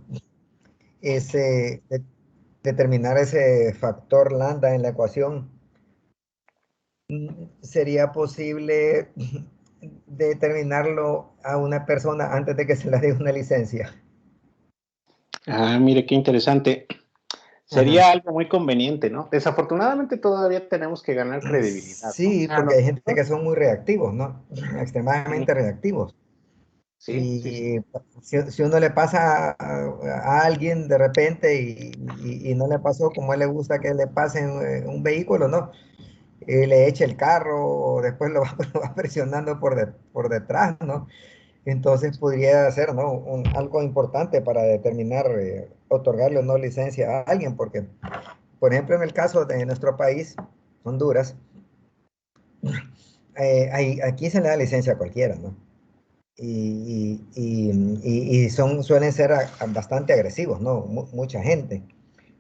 Speaker 1: determinar ese factor lambda en la ecuación, ¿sería posible determinarlo a una persona antes de que se le dé una licencia?
Speaker 3: Ah, mire, qué interesante. Sería algo muy conveniente, ¿no? Desafortunadamente todavía tenemos que ganar credibilidad.
Speaker 1: Sí,
Speaker 3: ¿no?
Speaker 1: porque hay gente que son muy reactivos, ¿no? Extremadamente reactivos.
Speaker 3: Sí,
Speaker 1: Y si uno le pasa a alguien de repente y no le pasó como a él le gusta que le pase en un vehículo, ¿no? Y le eche el carro o después lo va presionando por detrás, ¿no? Entonces podría ser, ¿no? Algo importante para determinar, otorgarle o no licencia a alguien, porque, por ejemplo, en el caso de nuestro país, Honduras, aquí se le da licencia a cualquiera, ¿no? Y suelen ser bastante agresivos, ¿no? Mucha gente.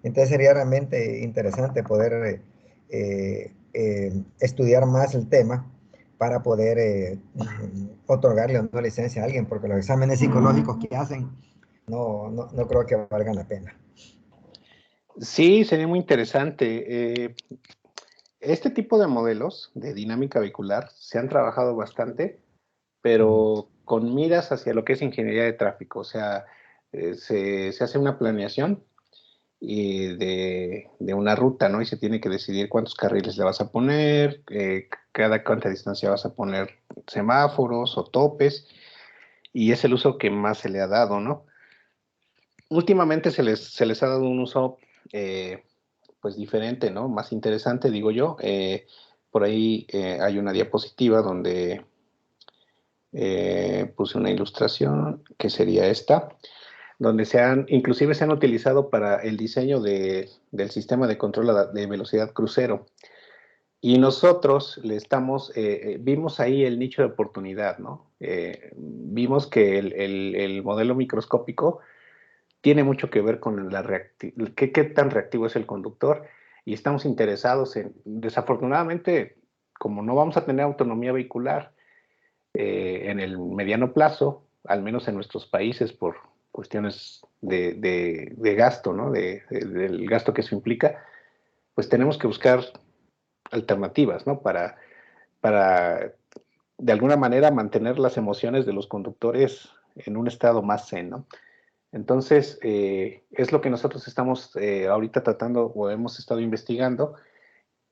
Speaker 1: Entonces sería realmente interesante poder estudiar más el tema para poder otorgarle una licencia a alguien, porque los exámenes psicológicos que hacen no creo que valgan la pena.
Speaker 3: Sí, sería muy interesante. Este tipo de modelos de dinámica vehicular se han trabajado bastante, pero con miras hacia lo que es ingeniería de tráfico. O sea, se hace una planeación de una ruta, ¿no? Y se tiene que decidir cuántos carriles le vas a poner, cada cuánta distancia vas a poner semáforos o topes, y es el uso que más se le ha dado, ¿no? Últimamente se les ha dado un uso pues diferente, ¿no? Más interesante, digo yo. Por ahí hay una diapositiva donde puse una ilustración que sería esta, donde inclusive se han utilizado para el diseño del sistema de control de velocidad crucero. Y nosotros vimos ahí el nicho de oportunidad, ¿no? Vimos que el modelo microscópico tiene mucho que ver con qué tan reactivo es el conductor, y estamos interesados desafortunadamente, como no vamos a tener autonomía vehicular en el mediano plazo, al menos en nuestros países por cuestiones de gasto, ¿no? Del gasto que eso implica, pues tenemos que buscar alternativas, ¿no? Para de alguna manera mantener las emociones de los conductores en un estado más zen, ¿no? Entonces, es lo que nosotros estamos ahorita tratando o hemos estado investigando.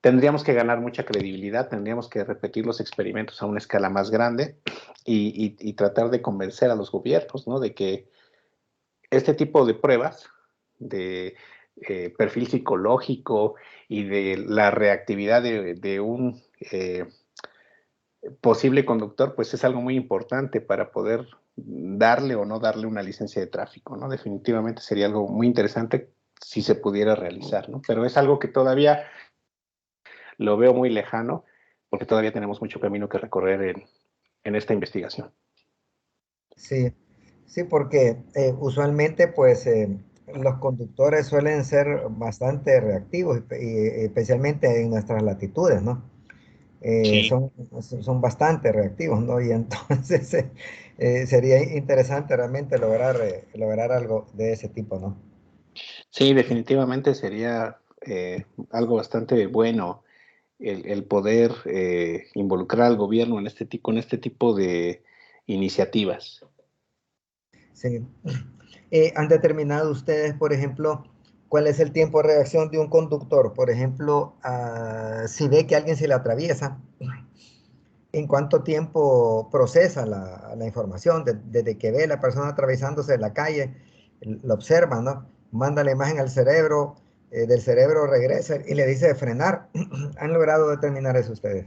Speaker 3: Tendríamos que ganar mucha credibilidad, tendríamos que repetir los experimentos a una escala más grande y tratar de convencer a los gobiernos, ¿no? De que este tipo de pruebas de perfil psicológico y de la reactividad de un posible conductor, pues es algo muy importante para poder darle o no darle una licencia de tráfico, ¿no? Definitivamente sería algo muy interesante si se pudiera realizar, ¿no? Pero es algo que todavía lo veo muy lejano, porque todavía tenemos mucho camino que recorrer en esta investigación.
Speaker 1: Sí, sí, porque usualmente pues los conductores suelen ser bastante reactivos, y especialmente en nuestras latitudes, ¿no?
Speaker 3: Sí.
Speaker 1: Son bastante reactivos, ¿no? Y entonces sería interesante realmente lograr algo de ese tipo, ¿no?
Speaker 3: Sí, definitivamente sería algo bastante bueno el poder involucrar al gobierno en con este tipo de iniciativas.
Speaker 1: Sí. ¿Han determinado ustedes, por ejemplo, cuál es el tiempo de reacción de un conductor? Por ejemplo, si ve que alguien se le atraviesa, ¿en cuánto tiempo procesa la información? Desde que ve a la persona atravesándose la calle, lo observa, ¿no? Manda la imagen al cerebro, del cerebro regresa y le dice de frenar. ¿Han logrado determinar eso ustedes?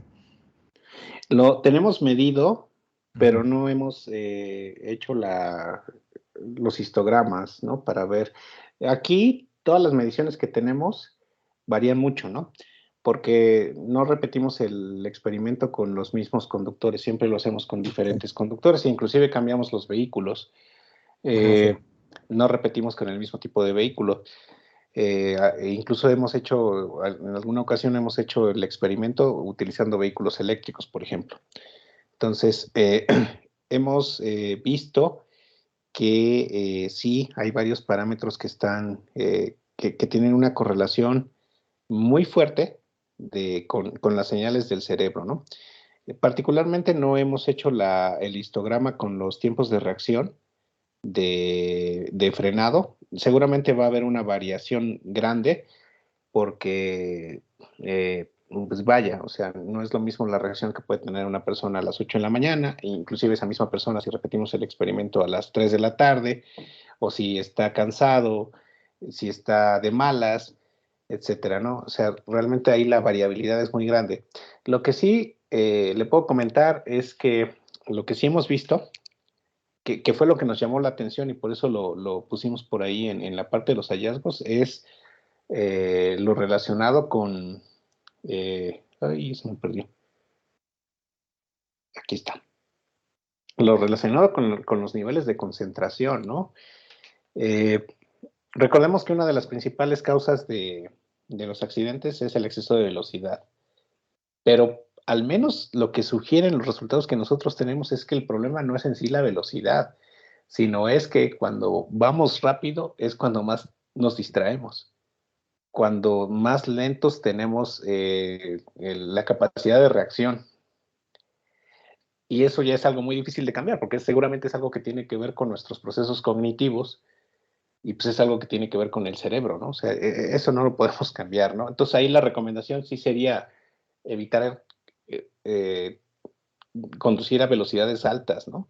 Speaker 3: Lo tenemos medido,
Speaker 1: Ujú.
Speaker 3: pero no hemos hecho los histogramas, ¿no? Para ver. Aquí todas las mediciones que tenemos varían mucho, ¿no? Porque no repetimos el experimento con los mismos conductores, siempre lo hacemos con diferentes conductores e inclusive cambiamos los vehículos.
Speaker 1: Ajá, sí.
Speaker 3: No repetimos con el mismo tipo de vehículo. Incluso en alguna ocasión hemos hecho el experimento utilizando vehículos eléctricos, por ejemplo. Entonces, hemos visto que sí hay varios parámetros que que tienen una correlación muy fuerte con las señales del cerebro, ¿no? Particularmente no hemos hecho el histograma con los tiempos de reacción de frenado. Seguramente va a haber una variación grande porque, pues vaya, o sea, no es lo mismo la reacción que puede tener una persona a las 8 de la mañana, e inclusive esa misma persona si repetimos el experimento a las 3 de la tarde, o si está cansado, si está de malas, etcétera, ¿no? O sea, realmente ahí la variabilidad es muy grande. Lo que sí le puedo comentar es que lo que sí hemos visto, que fue lo que nos llamó la atención y por eso lo pusimos por ahí en la parte de los hallazgos, es lo relacionado con... ay, se me perdió. Aquí está. Lo relacionado con los niveles de concentración, ¿no? Eh, recordemos que una de las principales causas de los accidentes es el exceso de velocidad, pero al menos lo que sugieren los resultados que nosotros tenemos es que el problema no es en sí la velocidad, sino es que cuando vamos rápido es cuando más nos distraemos. Cuando más lentos tenemos la capacidad de reacción. Y eso ya es algo muy difícil de cambiar, porque seguramente es algo que tiene que ver con nuestros procesos cognitivos y pues es algo que tiene que ver con el cerebro, ¿no? O sea, eso no lo podemos cambiar, ¿no? Entonces ahí la recomendación sí sería evitar conducir a velocidades altas, ¿no?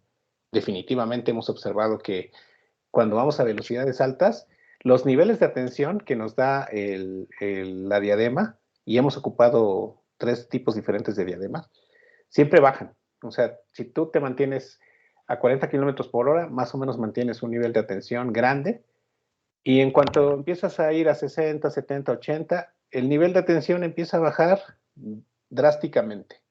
Speaker 3: Definitivamente hemos observado que cuando vamos a velocidades altas, los niveles de atención que nos da la diadema, y hemos ocupado 3 tipos diferentes de diadema, siempre bajan. O sea, si tú te mantienes a 40 kilómetros por hora, más o menos mantienes un nivel de atención grande, y en cuanto empiezas a ir a 60, 70, 80, el nivel de atención empieza a bajar drásticamente.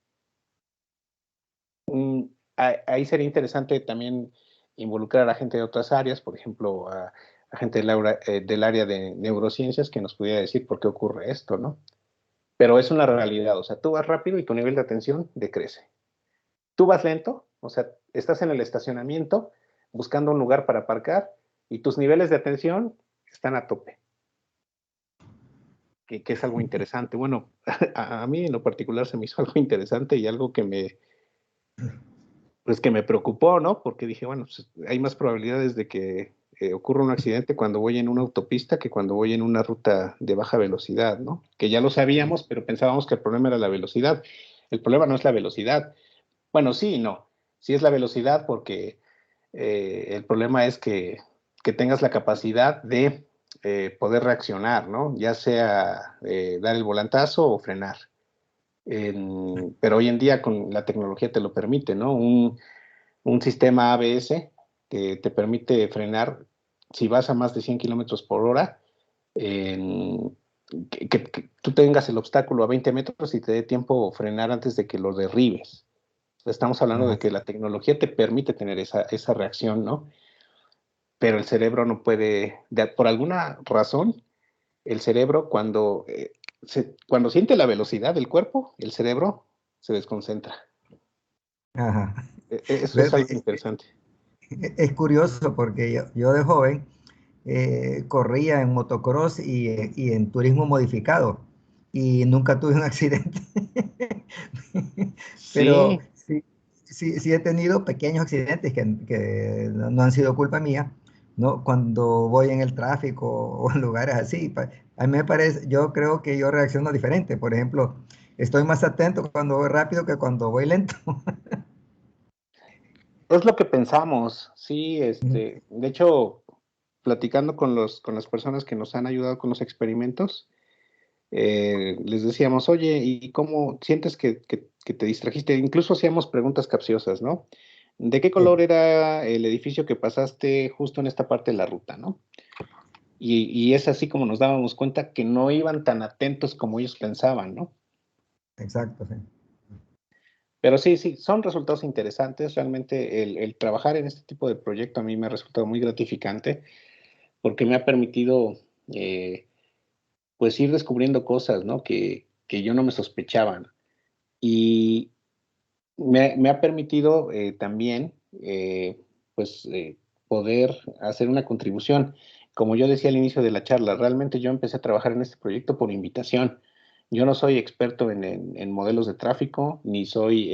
Speaker 3: Ahí sería interesante también involucrar a gente de otras áreas, por ejemplo, a gente del área de neurociencias que nos pudiera decir por qué ocurre esto, ¿no? Pero es una realidad, o sea, tú vas rápido y tu nivel de atención decrece. Tú vas lento, o sea, estás en el estacionamiento buscando un lugar para aparcar y tus niveles de atención están a tope, que es algo interesante. Bueno, a mí en lo particular se me hizo algo interesante y algo pues que me preocupó, ¿no? Porque dije, bueno, pues hay más probabilidades de que ocurra un accidente cuando voy en una autopista que cuando voy en una ruta de baja velocidad, ¿no? Que ya lo sabíamos, pero pensábamos que el problema era la velocidad. El problema no es la velocidad. Bueno, sí y no. Sí es la velocidad porque el problema es que tengas la capacidad de poder reaccionar, ¿no? Ya sea dar el volantazo o frenar. Pero hoy en día con la tecnología te lo permite, ¿no? Un sistema ABS que te permite frenar si vas a más de 100 kilómetros por hora, que tú tengas el obstáculo a 20 metros y te dé tiempo frenar antes de que lo derribes. Estamos hablando de que la tecnología te permite tener esa reacción, ¿no? Pero el cerebro no puede, por alguna razón, el cerebro cuando siente la velocidad del cuerpo, el cerebro se desconcentra.
Speaker 1: Ajá.
Speaker 3: Eso es algo interesante.
Speaker 1: Es curioso porque yo de joven corría en motocross y en turismo modificado y nunca tuve un accidente. Pero
Speaker 3: Sí.
Speaker 1: sí he tenido pequeños accidentes que no han sido culpa mía, ¿no? Cuando voy en el tráfico o en lugares así. A mí me parece, yo creo que yo reacciono diferente. Por ejemplo, estoy más atento cuando voy rápido que cuando voy lento.
Speaker 3: Es lo que pensamos, sí, de hecho, platicando con las personas que nos han ayudado con los experimentos, les decíamos, oye, ¿y cómo sientes que te distrajiste? Incluso hacíamos preguntas capciosas, ¿no? ¿De qué color era el edificio que pasaste justo en esta parte de la ruta, ¿no? Y es así como nos dábamos cuenta que no iban tan atentos como ellos pensaban, ¿no?
Speaker 1: Exacto, sí.
Speaker 3: Pero sí, son resultados interesantes. Realmente el trabajar en este tipo de proyecto a mí me ha resultado muy gratificante porque me ha permitido pues ir descubriendo cosas, ¿no? Que yo no me sospechaban. Y me ha permitido también pues poder hacer una contribución. Como yo decía al inicio de la charla, realmente yo empecé a trabajar en este proyecto por invitación. Yo no soy experto en modelos de tráfico, ni soy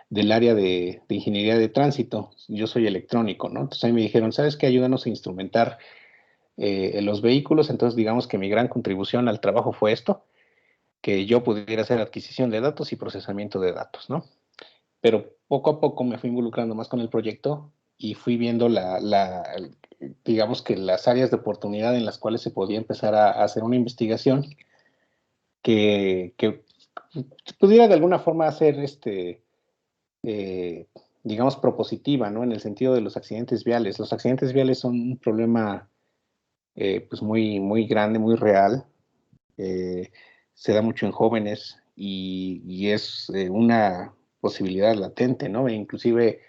Speaker 3: del área de ingeniería de tránsito. Yo soy electrónico, ¿no? Entonces ahí me dijeron, ¿sabes qué? Ayúdanos a instrumentar los vehículos. Entonces digamos que mi gran contribución al trabajo fue esto, que yo pudiera hacer adquisición de datos y procesamiento de datos, ¿no? Pero poco a poco me fui involucrando más con el proyecto y fui viendo digamos que las áreas de oportunidad en las cuales se podía empezar a hacer una investigación que pudiera de alguna forma ser, digamos, propositiva, ¿no? En el sentido de los accidentes viales. Los accidentes viales son un problema, pues muy, muy grande, muy real. Se da mucho en jóvenes y es una posibilidad latente, ¿no? E inclusive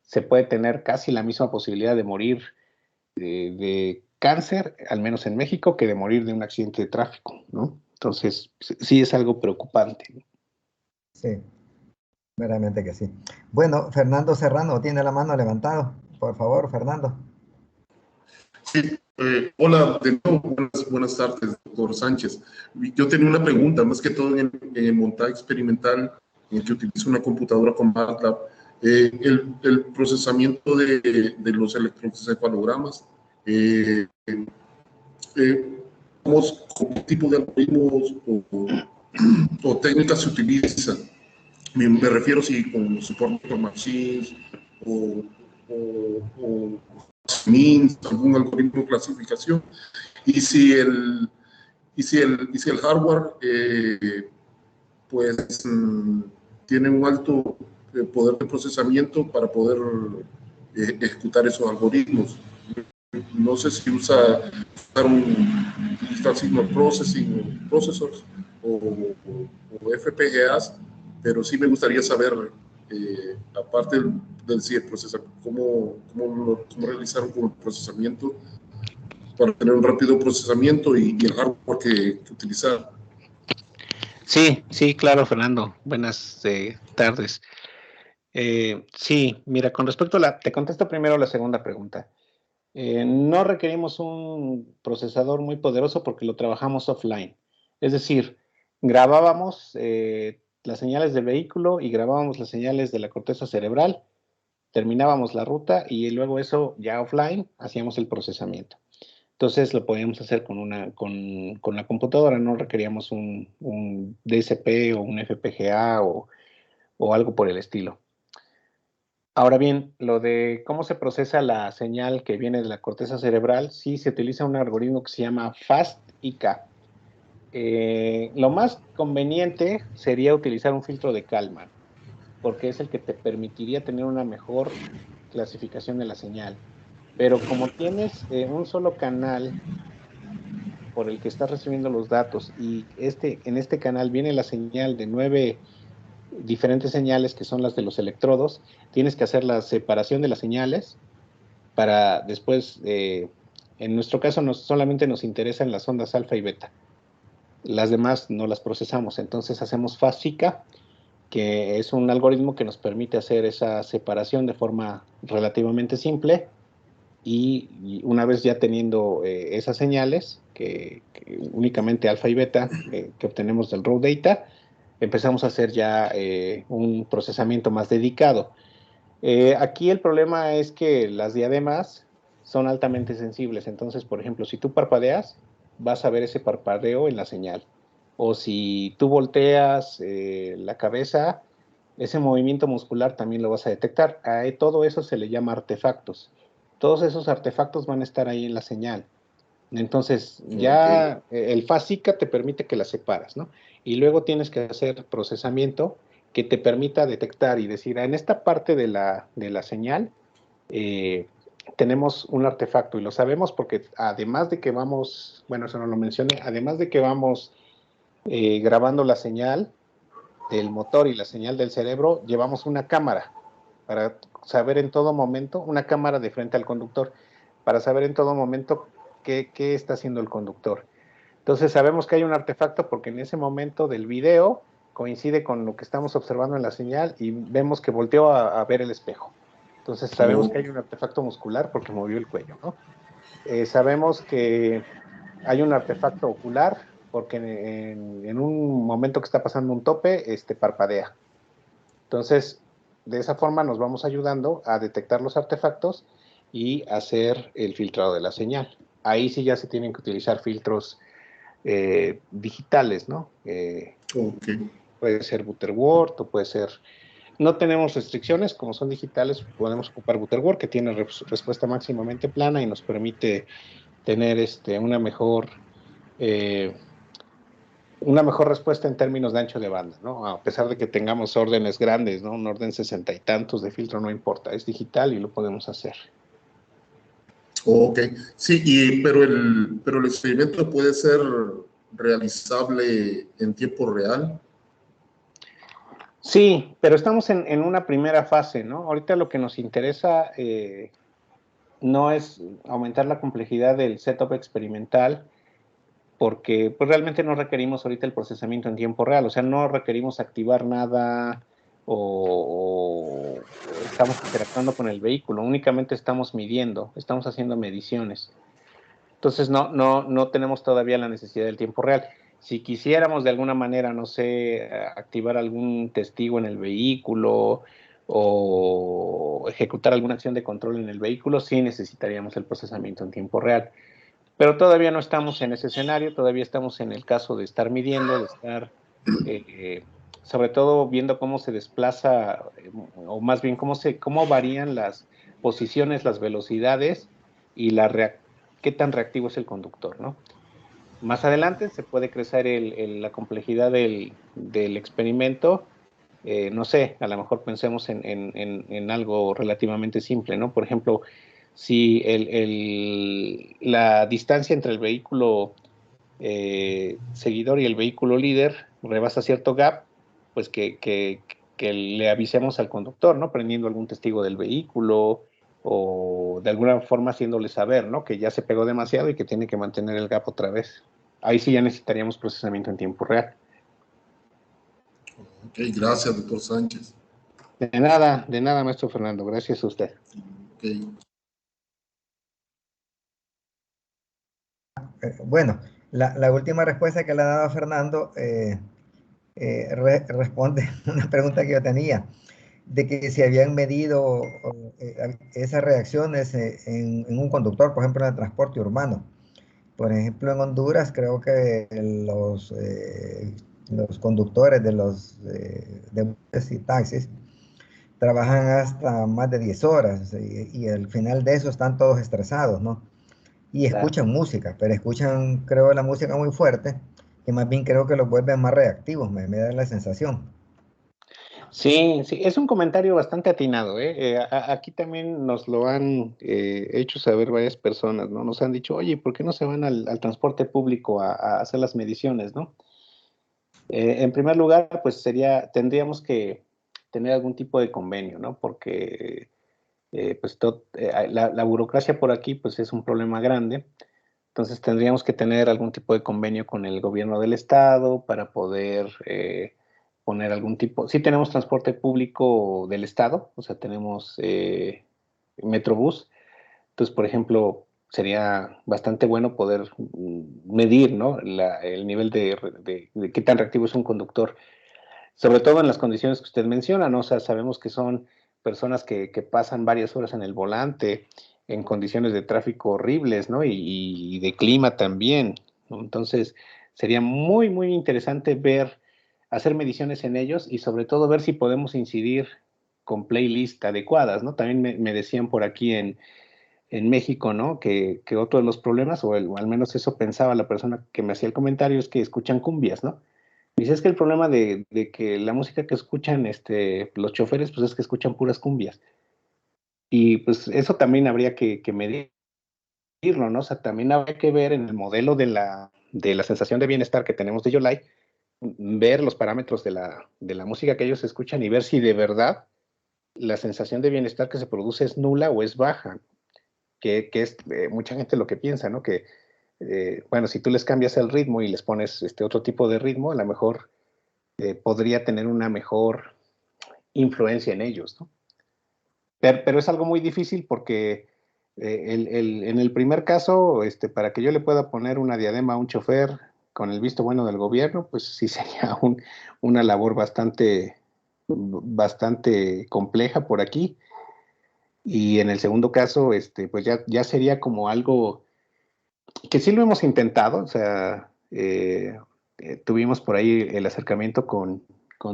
Speaker 3: se puede tener casi la misma posibilidad de morir de cáncer, al menos en México, que de morir de un accidente de tráfico, ¿no? Entonces, sí es algo preocupante.
Speaker 1: Sí, verdaderamente que sí. Bueno, Fernando Serrano tiene la mano levantada. Por favor, Fernando.
Speaker 12: Sí, hola, de nuevo, buenas tardes, doctor Sánchez. Yo tenía una pregunta, más que todo en el montaje experimental, en el que utilizo una computadora con MATLAB, el procesamiento de los electroencefalogramas, ¿qué tipo de algoritmos o técnicas se utilizan? Me refiero si con soporte por machines o MINS, algún algoritmo de clasificación, y si el hardware pues tiene un alto poder de procesamiento para poder ejecutar esos algoritmos. No sé si usa un Digital Signal Processing Processors o FPGAs, pero sí me gustaría saber, aparte del CIE cómo realizaron con el procesamiento para tener un rápido procesamiento y el hardware que utilizar.
Speaker 3: Sí, claro, Fernando. Buenas tardes. Sí, mira, con respecto te contesto primero la segunda pregunta. No requerimos un procesador muy poderoso porque lo trabajamos offline. Es decir, grabábamos las señales del vehículo y grabábamos las señales de la corteza cerebral, terminábamos la ruta y luego eso ya offline hacíamos el procesamiento. Entonces lo podíamos hacer con la computadora, no requeríamos un DSP o un FPGA o algo por el estilo. Ahora bien, lo de cómo se procesa la señal que viene de la corteza cerebral, sí se utiliza un algoritmo que se llama FAST-IK. Lo más conveniente sería utilizar un filtro de Kalman, porque es el que te permitiría tener una mejor clasificación de la señal. Pero como tienes un solo canal por el que estás recibiendo los datos y en este canal viene la señal de 9 diferentes señales que son las de los electrodos, tienes que hacer la separación de las señales para después, en nuestro caso solamente nos interesan las ondas alfa y beta. Las demás no las procesamos, entonces hacemos FASICA, que es un algoritmo que nos permite hacer esa separación de forma relativamente simple, y una vez ya teniendo esas señales, que únicamente alfa y beta, que obtenemos del raw data, empezamos a hacer ya un procesamiento más dedicado. Aquí el problema es que las diademas son altamente sensibles, entonces, por ejemplo, si tú parpadeas, vas a ver ese parpadeo en la señal. O si tú volteas la cabeza, ese movimiento muscular también lo vas a detectar. A todo eso se le llama artefactos. Todos esos artefactos van a estar ahí en la señal. Entonces, ya el FASICA te permite que la separas, ¿no? Y luego tienes que hacer procesamiento que te permita detectar y decir, en esta parte de la señal tenemos un artefacto, y lo sabemos porque además de que vamos, bueno, eso no lo mencioné, además de que vamos grabando la señal del motor y la señal del cerebro, llevamos una cámara para saber en todo momento, una cámara de frente al conductor, para saber en todo momento qué está haciendo el conductor. Entonces sabemos que hay un artefacto porque en ese momento del video coincide con lo que estamos observando en la señal y vemos que volteó a ver el espejo. Entonces sabemos que hay un artefacto muscular porque movió el cuello, ¿no? Sabemos que hay un artefacto ocular porque en un momento que está pasando un tope, parpadea. Entonces, de esa forma nos vamos ayudando a detectar los artefactos y hacer el filtrado de la señal. Ahí sí ya se tienen que utilizar filtros digitales, ¿no? Puede ser Butterworth o puede ser... No tenemos restricciones, como son digitales, podemos ocupar Butterworth, que tiene respuesta máximamente plana y nos permite tener una mejor respuesta en términos de ancho de banda, ¿no? A pesar de que tengamos órdenes grandes, ¿no? Un orden 60 y tantos de filtro no importa, es digital y lo podemos hacer.
Speaker 12: Ok, sí, pero el experimento puede ser realizable en tiempo real.
Speaker 3: Sí, pero estamos en una primera fase, ¿no? Ahorita lo que nos interesa no es aumentar la complejidad del setup experimental, porque pues, realmente no requerimos ahorita el procesamiento en tiempo real, o sea, no requerimos activar nada o estamos interactuando con el vehículo, únicamente estamos midiendo, estamos haciendo mediciones. Entonces no tenemos todavía la necesidad del tiempo real. Si quisiéramos de alguna manera, no sé, activar algún testigo en el vehículo o ejecutar alguna acción de control en el vehículo, sí necesitaríamos el procesamiento en tiempo real. Pero todavía no estamos en ese escenario, todavía estamos en el caso de estar midiendo, de estar sobre todo viendo cómo se desplaza, o más bien cómo varían las posiciones, las velocidades y qué tan reactivo es el conductor, ¿no? Más adelante se puede crecer la complejidad del experimento. No sé, a lo mejor pensemos en algo relativamente simple, ¿no? Por ejemplo, si la distancia entre el vehículo seguidor y el vehículo líder rebasa cierto gap, pues que le avisemos al conductor, ¿no? Prendiendo algún testigo del vehículo o de alguna forma haciéndole saber, ¿no? Que ya se pegó demasiado y que tiene que mantener el gap otra vez. Ahí sí ya necesitaríamos procesamiento en tiempo real.
Speaker 12: Ok, gracias, doctor Sánchez.
Speaker 3: De nada, maestro Fernando. Gracias a usted.
Speaker 12: Okay.
Speaker 1: Bueno, la última respuesta que le ha dado Fernando responde una pregunta que yo tenía, de que si habían medido esas reacciones en un conductor, por ejemplo, en el transporte urbano. Por ejemplo, en Honduras creo que los conductores de los buses y taxis trabajan hasta más de 10 horas y al final de eso están todos estresados, ¿no? Y escuchan música, pero escuchan, creo, la música muy fuerte que más bien creo que los vuelven más reactivos, me da la sensación.
Speaker 3: Sí, sí, es un comentario bastante atinado, ¿eh? Aquí también nos lo han hecho saber varias personas, ¿no? Nos han dicho, oye, ¿por qué no se van al transporte público a hacer las mediciones, ¿no? En primer lugar, pues tendríamos que tener algún tipo de convenio, ¿no? Porque pues la burocracia por aquí pues es un problema grande. Entonces tendríamos que tener algún tipo de convenio con el gobierno del estado para poder poner algún tipo. Sí tenemos transporte público del estado, o sea, tenemos Metrobús. Entonces, por ejemplo, sería bastante bueno poder medir, ¿no? El nivel de qué tan reactivo es un conductor, sobre todo en las condiciones que usted menciona, ¿no? O sea, sabemos que son personas que pasan varias horas en el volante, en condiciones de tráfico horribles, ¿no? Y de clima también, ¿no? Entonces, sería muy, muy interesante hacer mediciones en ellos y sobre todo ver si podemos incidir con playlists adecuadas, ¿no? También me decían por aquí en México, ¿no? Que otro de los problemas, o al menos eso pensaba la persona que me hacía el comentario, es que escuchan cumbias, ¿no? Dice, es que el problema de que la música que escuchan los choferes, pues es que escuchan puras cumbias. Y pues eso también habría que medirlo, ¿no? O sea, también habría que ver en el modelo de la sensación de bienestar que tenemos de Yolai, ver los parámetros de la música que ellos escuchan y ver si de verdad la sensación de bienestar que se produce es nula o es baja, que es mucha gente lo que piensa, ¿no? Que, bueno, si tú les cambias el ritmo y les pones otro tipo de ritmo, a lo mejor podría tener una mejor influencia en ellos, ¿no? Pero es algo muy difícil porque en el primer caso, para que yo le pueda poner una diadema a un chofer con el visto bueno del gobierno, pues sí sería una labor bastante compleja por aquí. Y en el segundo caso, pues ya sería como algo que sí lo hemos intentado, o sea, tuvimos por ahí el acercamiento con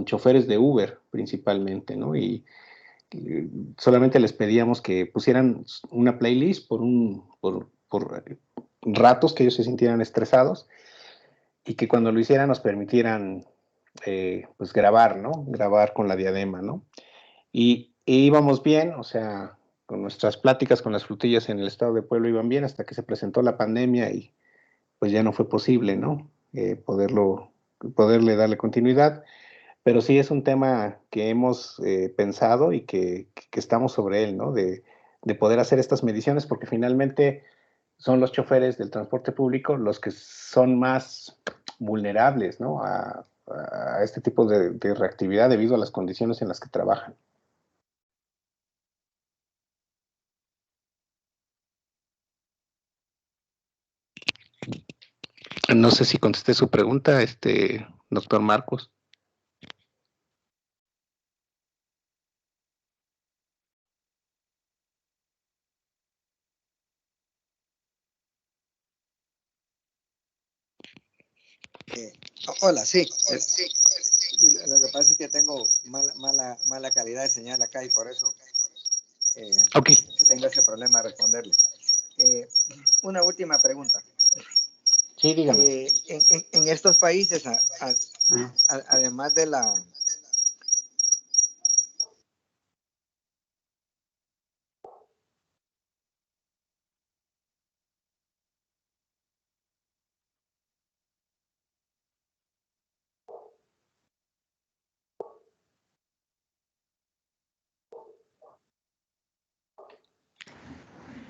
Speaker 3: choferes de Uber principalmente, ¿no? Y solamente les pedíamos que pusieran una playlist por ratos que ellos se sintieran estresados y que cuando lo hicieran nos permitieran pues grabar, ¿no? Grabar con la diadema, ¿no? Y íbamos bien, o sea, con nuestras pláticas con las frutillas en el estado de Puebla iban bien hasta que se presentó la pandemia y pues ya no fue posible, ¿no? Poderle darle continuidad. Pero sí es un tema que hemos pensado y que estamos sobre él, ¿no? De poder hacer estas mediciones, porque finalmente son los choferes del transporte público los que son más vulnerables, ¿no? A este tipo de reactividad debido a las condiciones en las que trabajan. No sé si contesté su pregunta, doctor Marcos.
Speaker 1: Hola, sí. Lo que pasa es que tengo mala calidad de señal acá y por eso
Speaker 3: Okay.
Speaker 1: tengo ese problema de responderle. Una última pregunta.
Speaker 3: Sí, dígame.
Speaker 1: En estos países, además de la...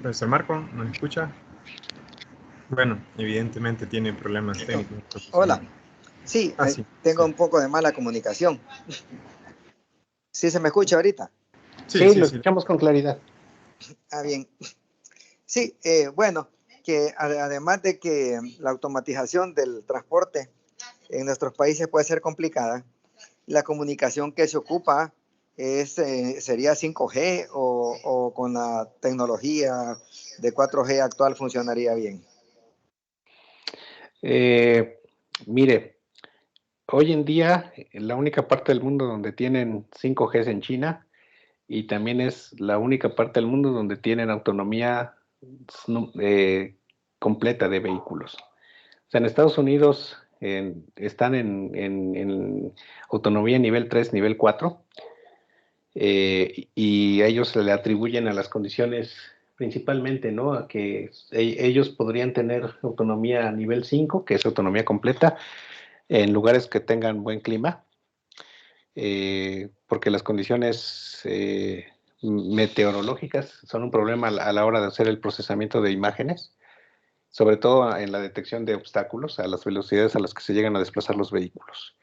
Speaker 2: Profesor Marco, ¿nos escucha? Bueno, evidentemente tiene problemas técnicos.
Speaker 1: Hola. Sí,
Speaker 2: sí,
Speaker 1: tengo un poco de mala comunicación. ¿Sí se me escucha ahorita?
Speaker 3: Sí, lo escuchamos con claridad.
Speaker 1: Ah, bien. Sí, bueno, que además de que la automatización del transporte en nuestros países puede ser complicada, la comunicación que se ocupa sería 5G o con la tecnología de 4G actual funcionaría bien.
Speaker 3: Mire, hoy en día la única parte del mundo donde tienen 5G es en China y también es la única parte del mundo donde tienen autonomía completa de vehículos. O sea, en Estados Unidos están en autonomía nivel 3, nivel 4, y ellos se le atribuyen a las condiciones principalmente, ¿no? A que ellos podrían tener autonomía a nivel 5, que es autonomía completa, en lugares que tengan buen clima, porque las condiciones meteorológicas son un problema a la hora de hacer el procesamiento de imágenes, sobre todo en la detección de obstáculos a las velocidades a las que se llegan a desplazar los vehículos.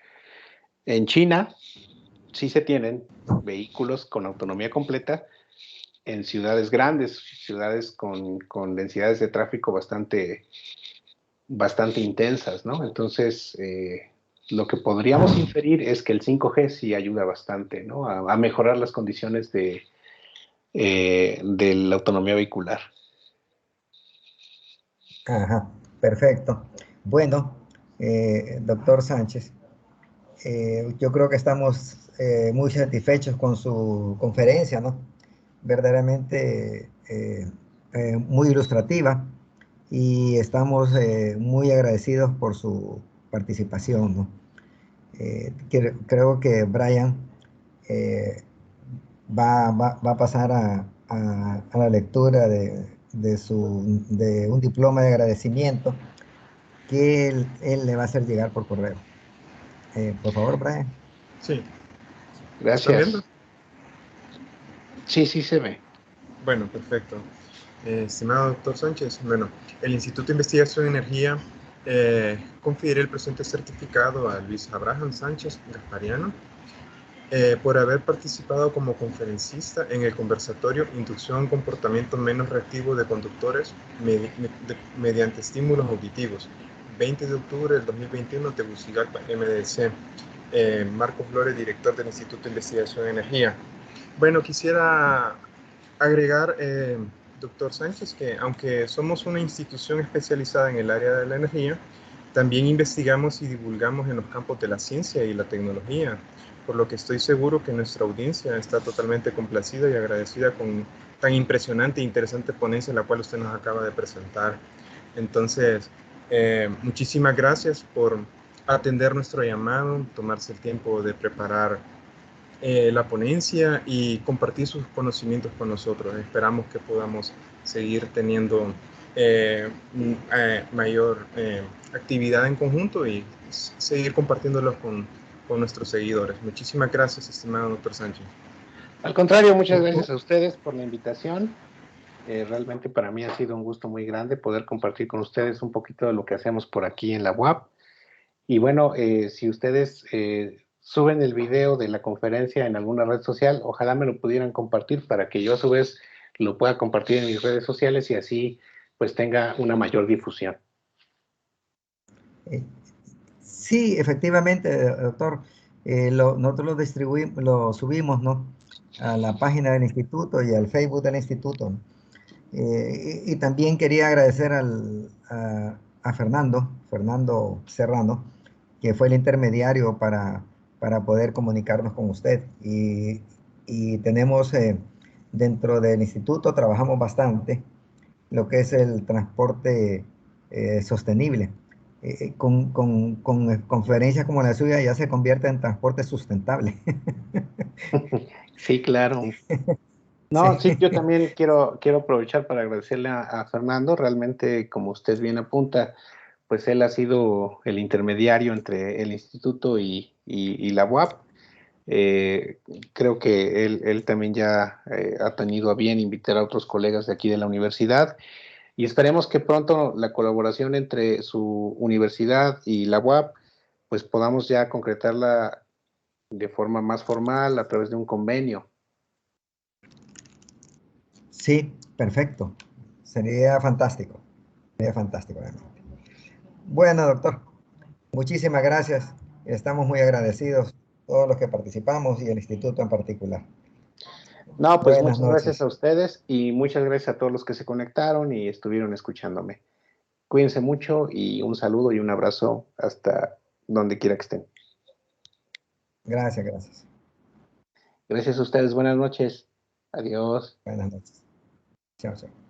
Speaker 3: En China sí se tienen vehículos con autonomía completa en ciudades grandes, ciudades con densidades de tráfico bastante intensas, ¿no? Entonces, lo que podríamos inferir es que el 5G sí ayuda bastante, ¿no? A mejorar las condiciones de la autonomía vehicular.
Speaker 1: Ajá, perfecto. Bueno, doctor Sánchez, yo creo que estamos muy satisfechos con su conferencia, ¿no? Verdaderamente muy ilustrativa, y estamos muy agradecidos por su participación, ¿no? Creo que Brian va a pasar a la lectura de un diploma de agradecimiento que él le va a hacer llegar por correo. Por favor, Brian.
Speaker 2: Sí.
Speaker 3: Gracias.
Speaker 2: ¿Están viendo?
Speaker 3: Sí, sí se ve.
Speaker 2: Bueno, perfecto. Estimado doctor Sánchez, bueno, el Instituto de Investigación en Energía confiere el presente certificado a Luis Abraham Sánchez Gaspariano por haber participado como conferencista en el conversatorio Inducción a un comportamiento menos reactivo de conductores mediante estímulos auditivos, 20 de octubre del 2021, Tegucigalpa, MDC. Marco Flores, director del Instituto de Investigación en Energía. Bueno, quisiera agregar, doctor Sánchez, que aunque somos una institución especializada en el área de la energía, también investigamos y divulgamos en los campos de la ciencia y la tecnología, por lo que estoy seguro que nuestra audiencia está totalmente complacida y agradecida con tan impresionante e interesante ponencia la cual usted nos acaba de presentar. Entonces, muchísimas gracias por atender nuestro llamado, tomarse el tiempo de preparar la ponencia y compartir sus conocimientos con nosotros. Esperamos que podamos seguir teniendo mayor actividad en conjunto y seguir compartiéndolos con nuestros seguidores. Muchísimas gracias, estimado doctor Sánchez.
Speaker 3: Al contrario, muchas gracias a ustedes por la invitación. Realmente para mí ha sido un gusto muy grande poder compartir con ustedes un poquito de lo que hacemos por aquí en la UAP. Y bueno, si ustedes suben el video de la conferencia en alguna red social, ojalá me lo pudieran compartir para que yo a su vez lo pueda compartir en mis redes sociales y así pues tenga una mayor difusión.
Speaker 1: Sí, efectivamente, doctor. Nosotros lo distribuimos, lo subimos, ¿no?, a la página del instituto y al Facebook del instituto, ¿no? Y también quería agradecer a Fernando Serrano, que fue el intermediario para poder comunicarnos con usted. Y tenemos dentro del instituto, trabajamos bastante lo que es el transporte sostenible. Con conferencias como la suya ya se convierte en transporte sustentable.
Speaker 3: Sí, claro. No, sí, yo también quiero aprovechar para agradecerle a Fernando. Realmente, como usted bien apunta, pues él ha sido el intermediario entre el instituto y la UAP. Creo que él también ya ha tenido a bien invitar a otros colegas de aquí de la universidad y esperemos que pronto la colaboración entre su universidad y la UAP pues podamos ya concretarla de forma más formal a través de un convenio.
Speaker 1: Sí, perfecto. Sería fantástico. Sería fantástico, realmente. Bueno, doctor, muchísimas gracias. Estamos muy agradecidos, todos los que participamos y el instituto en particular.
Speaker 3: No, pues
Speaker 1: Buenas
Speaker 3: muchas gracias
Speaker 1: noches.
Speaker 3: a ustedes y muchas gracias a todos los que se conectaron y estuvieron escuchándome. Cuídense mucho y un saludo y un abrazo hasta donde quiera que estén.
Speaker 1: Gracias, gracias.
Speaker 3: Gracias a ustedes. Buenas noches. Adiós.
Speaker 1: Buenas noches. Chao, chao.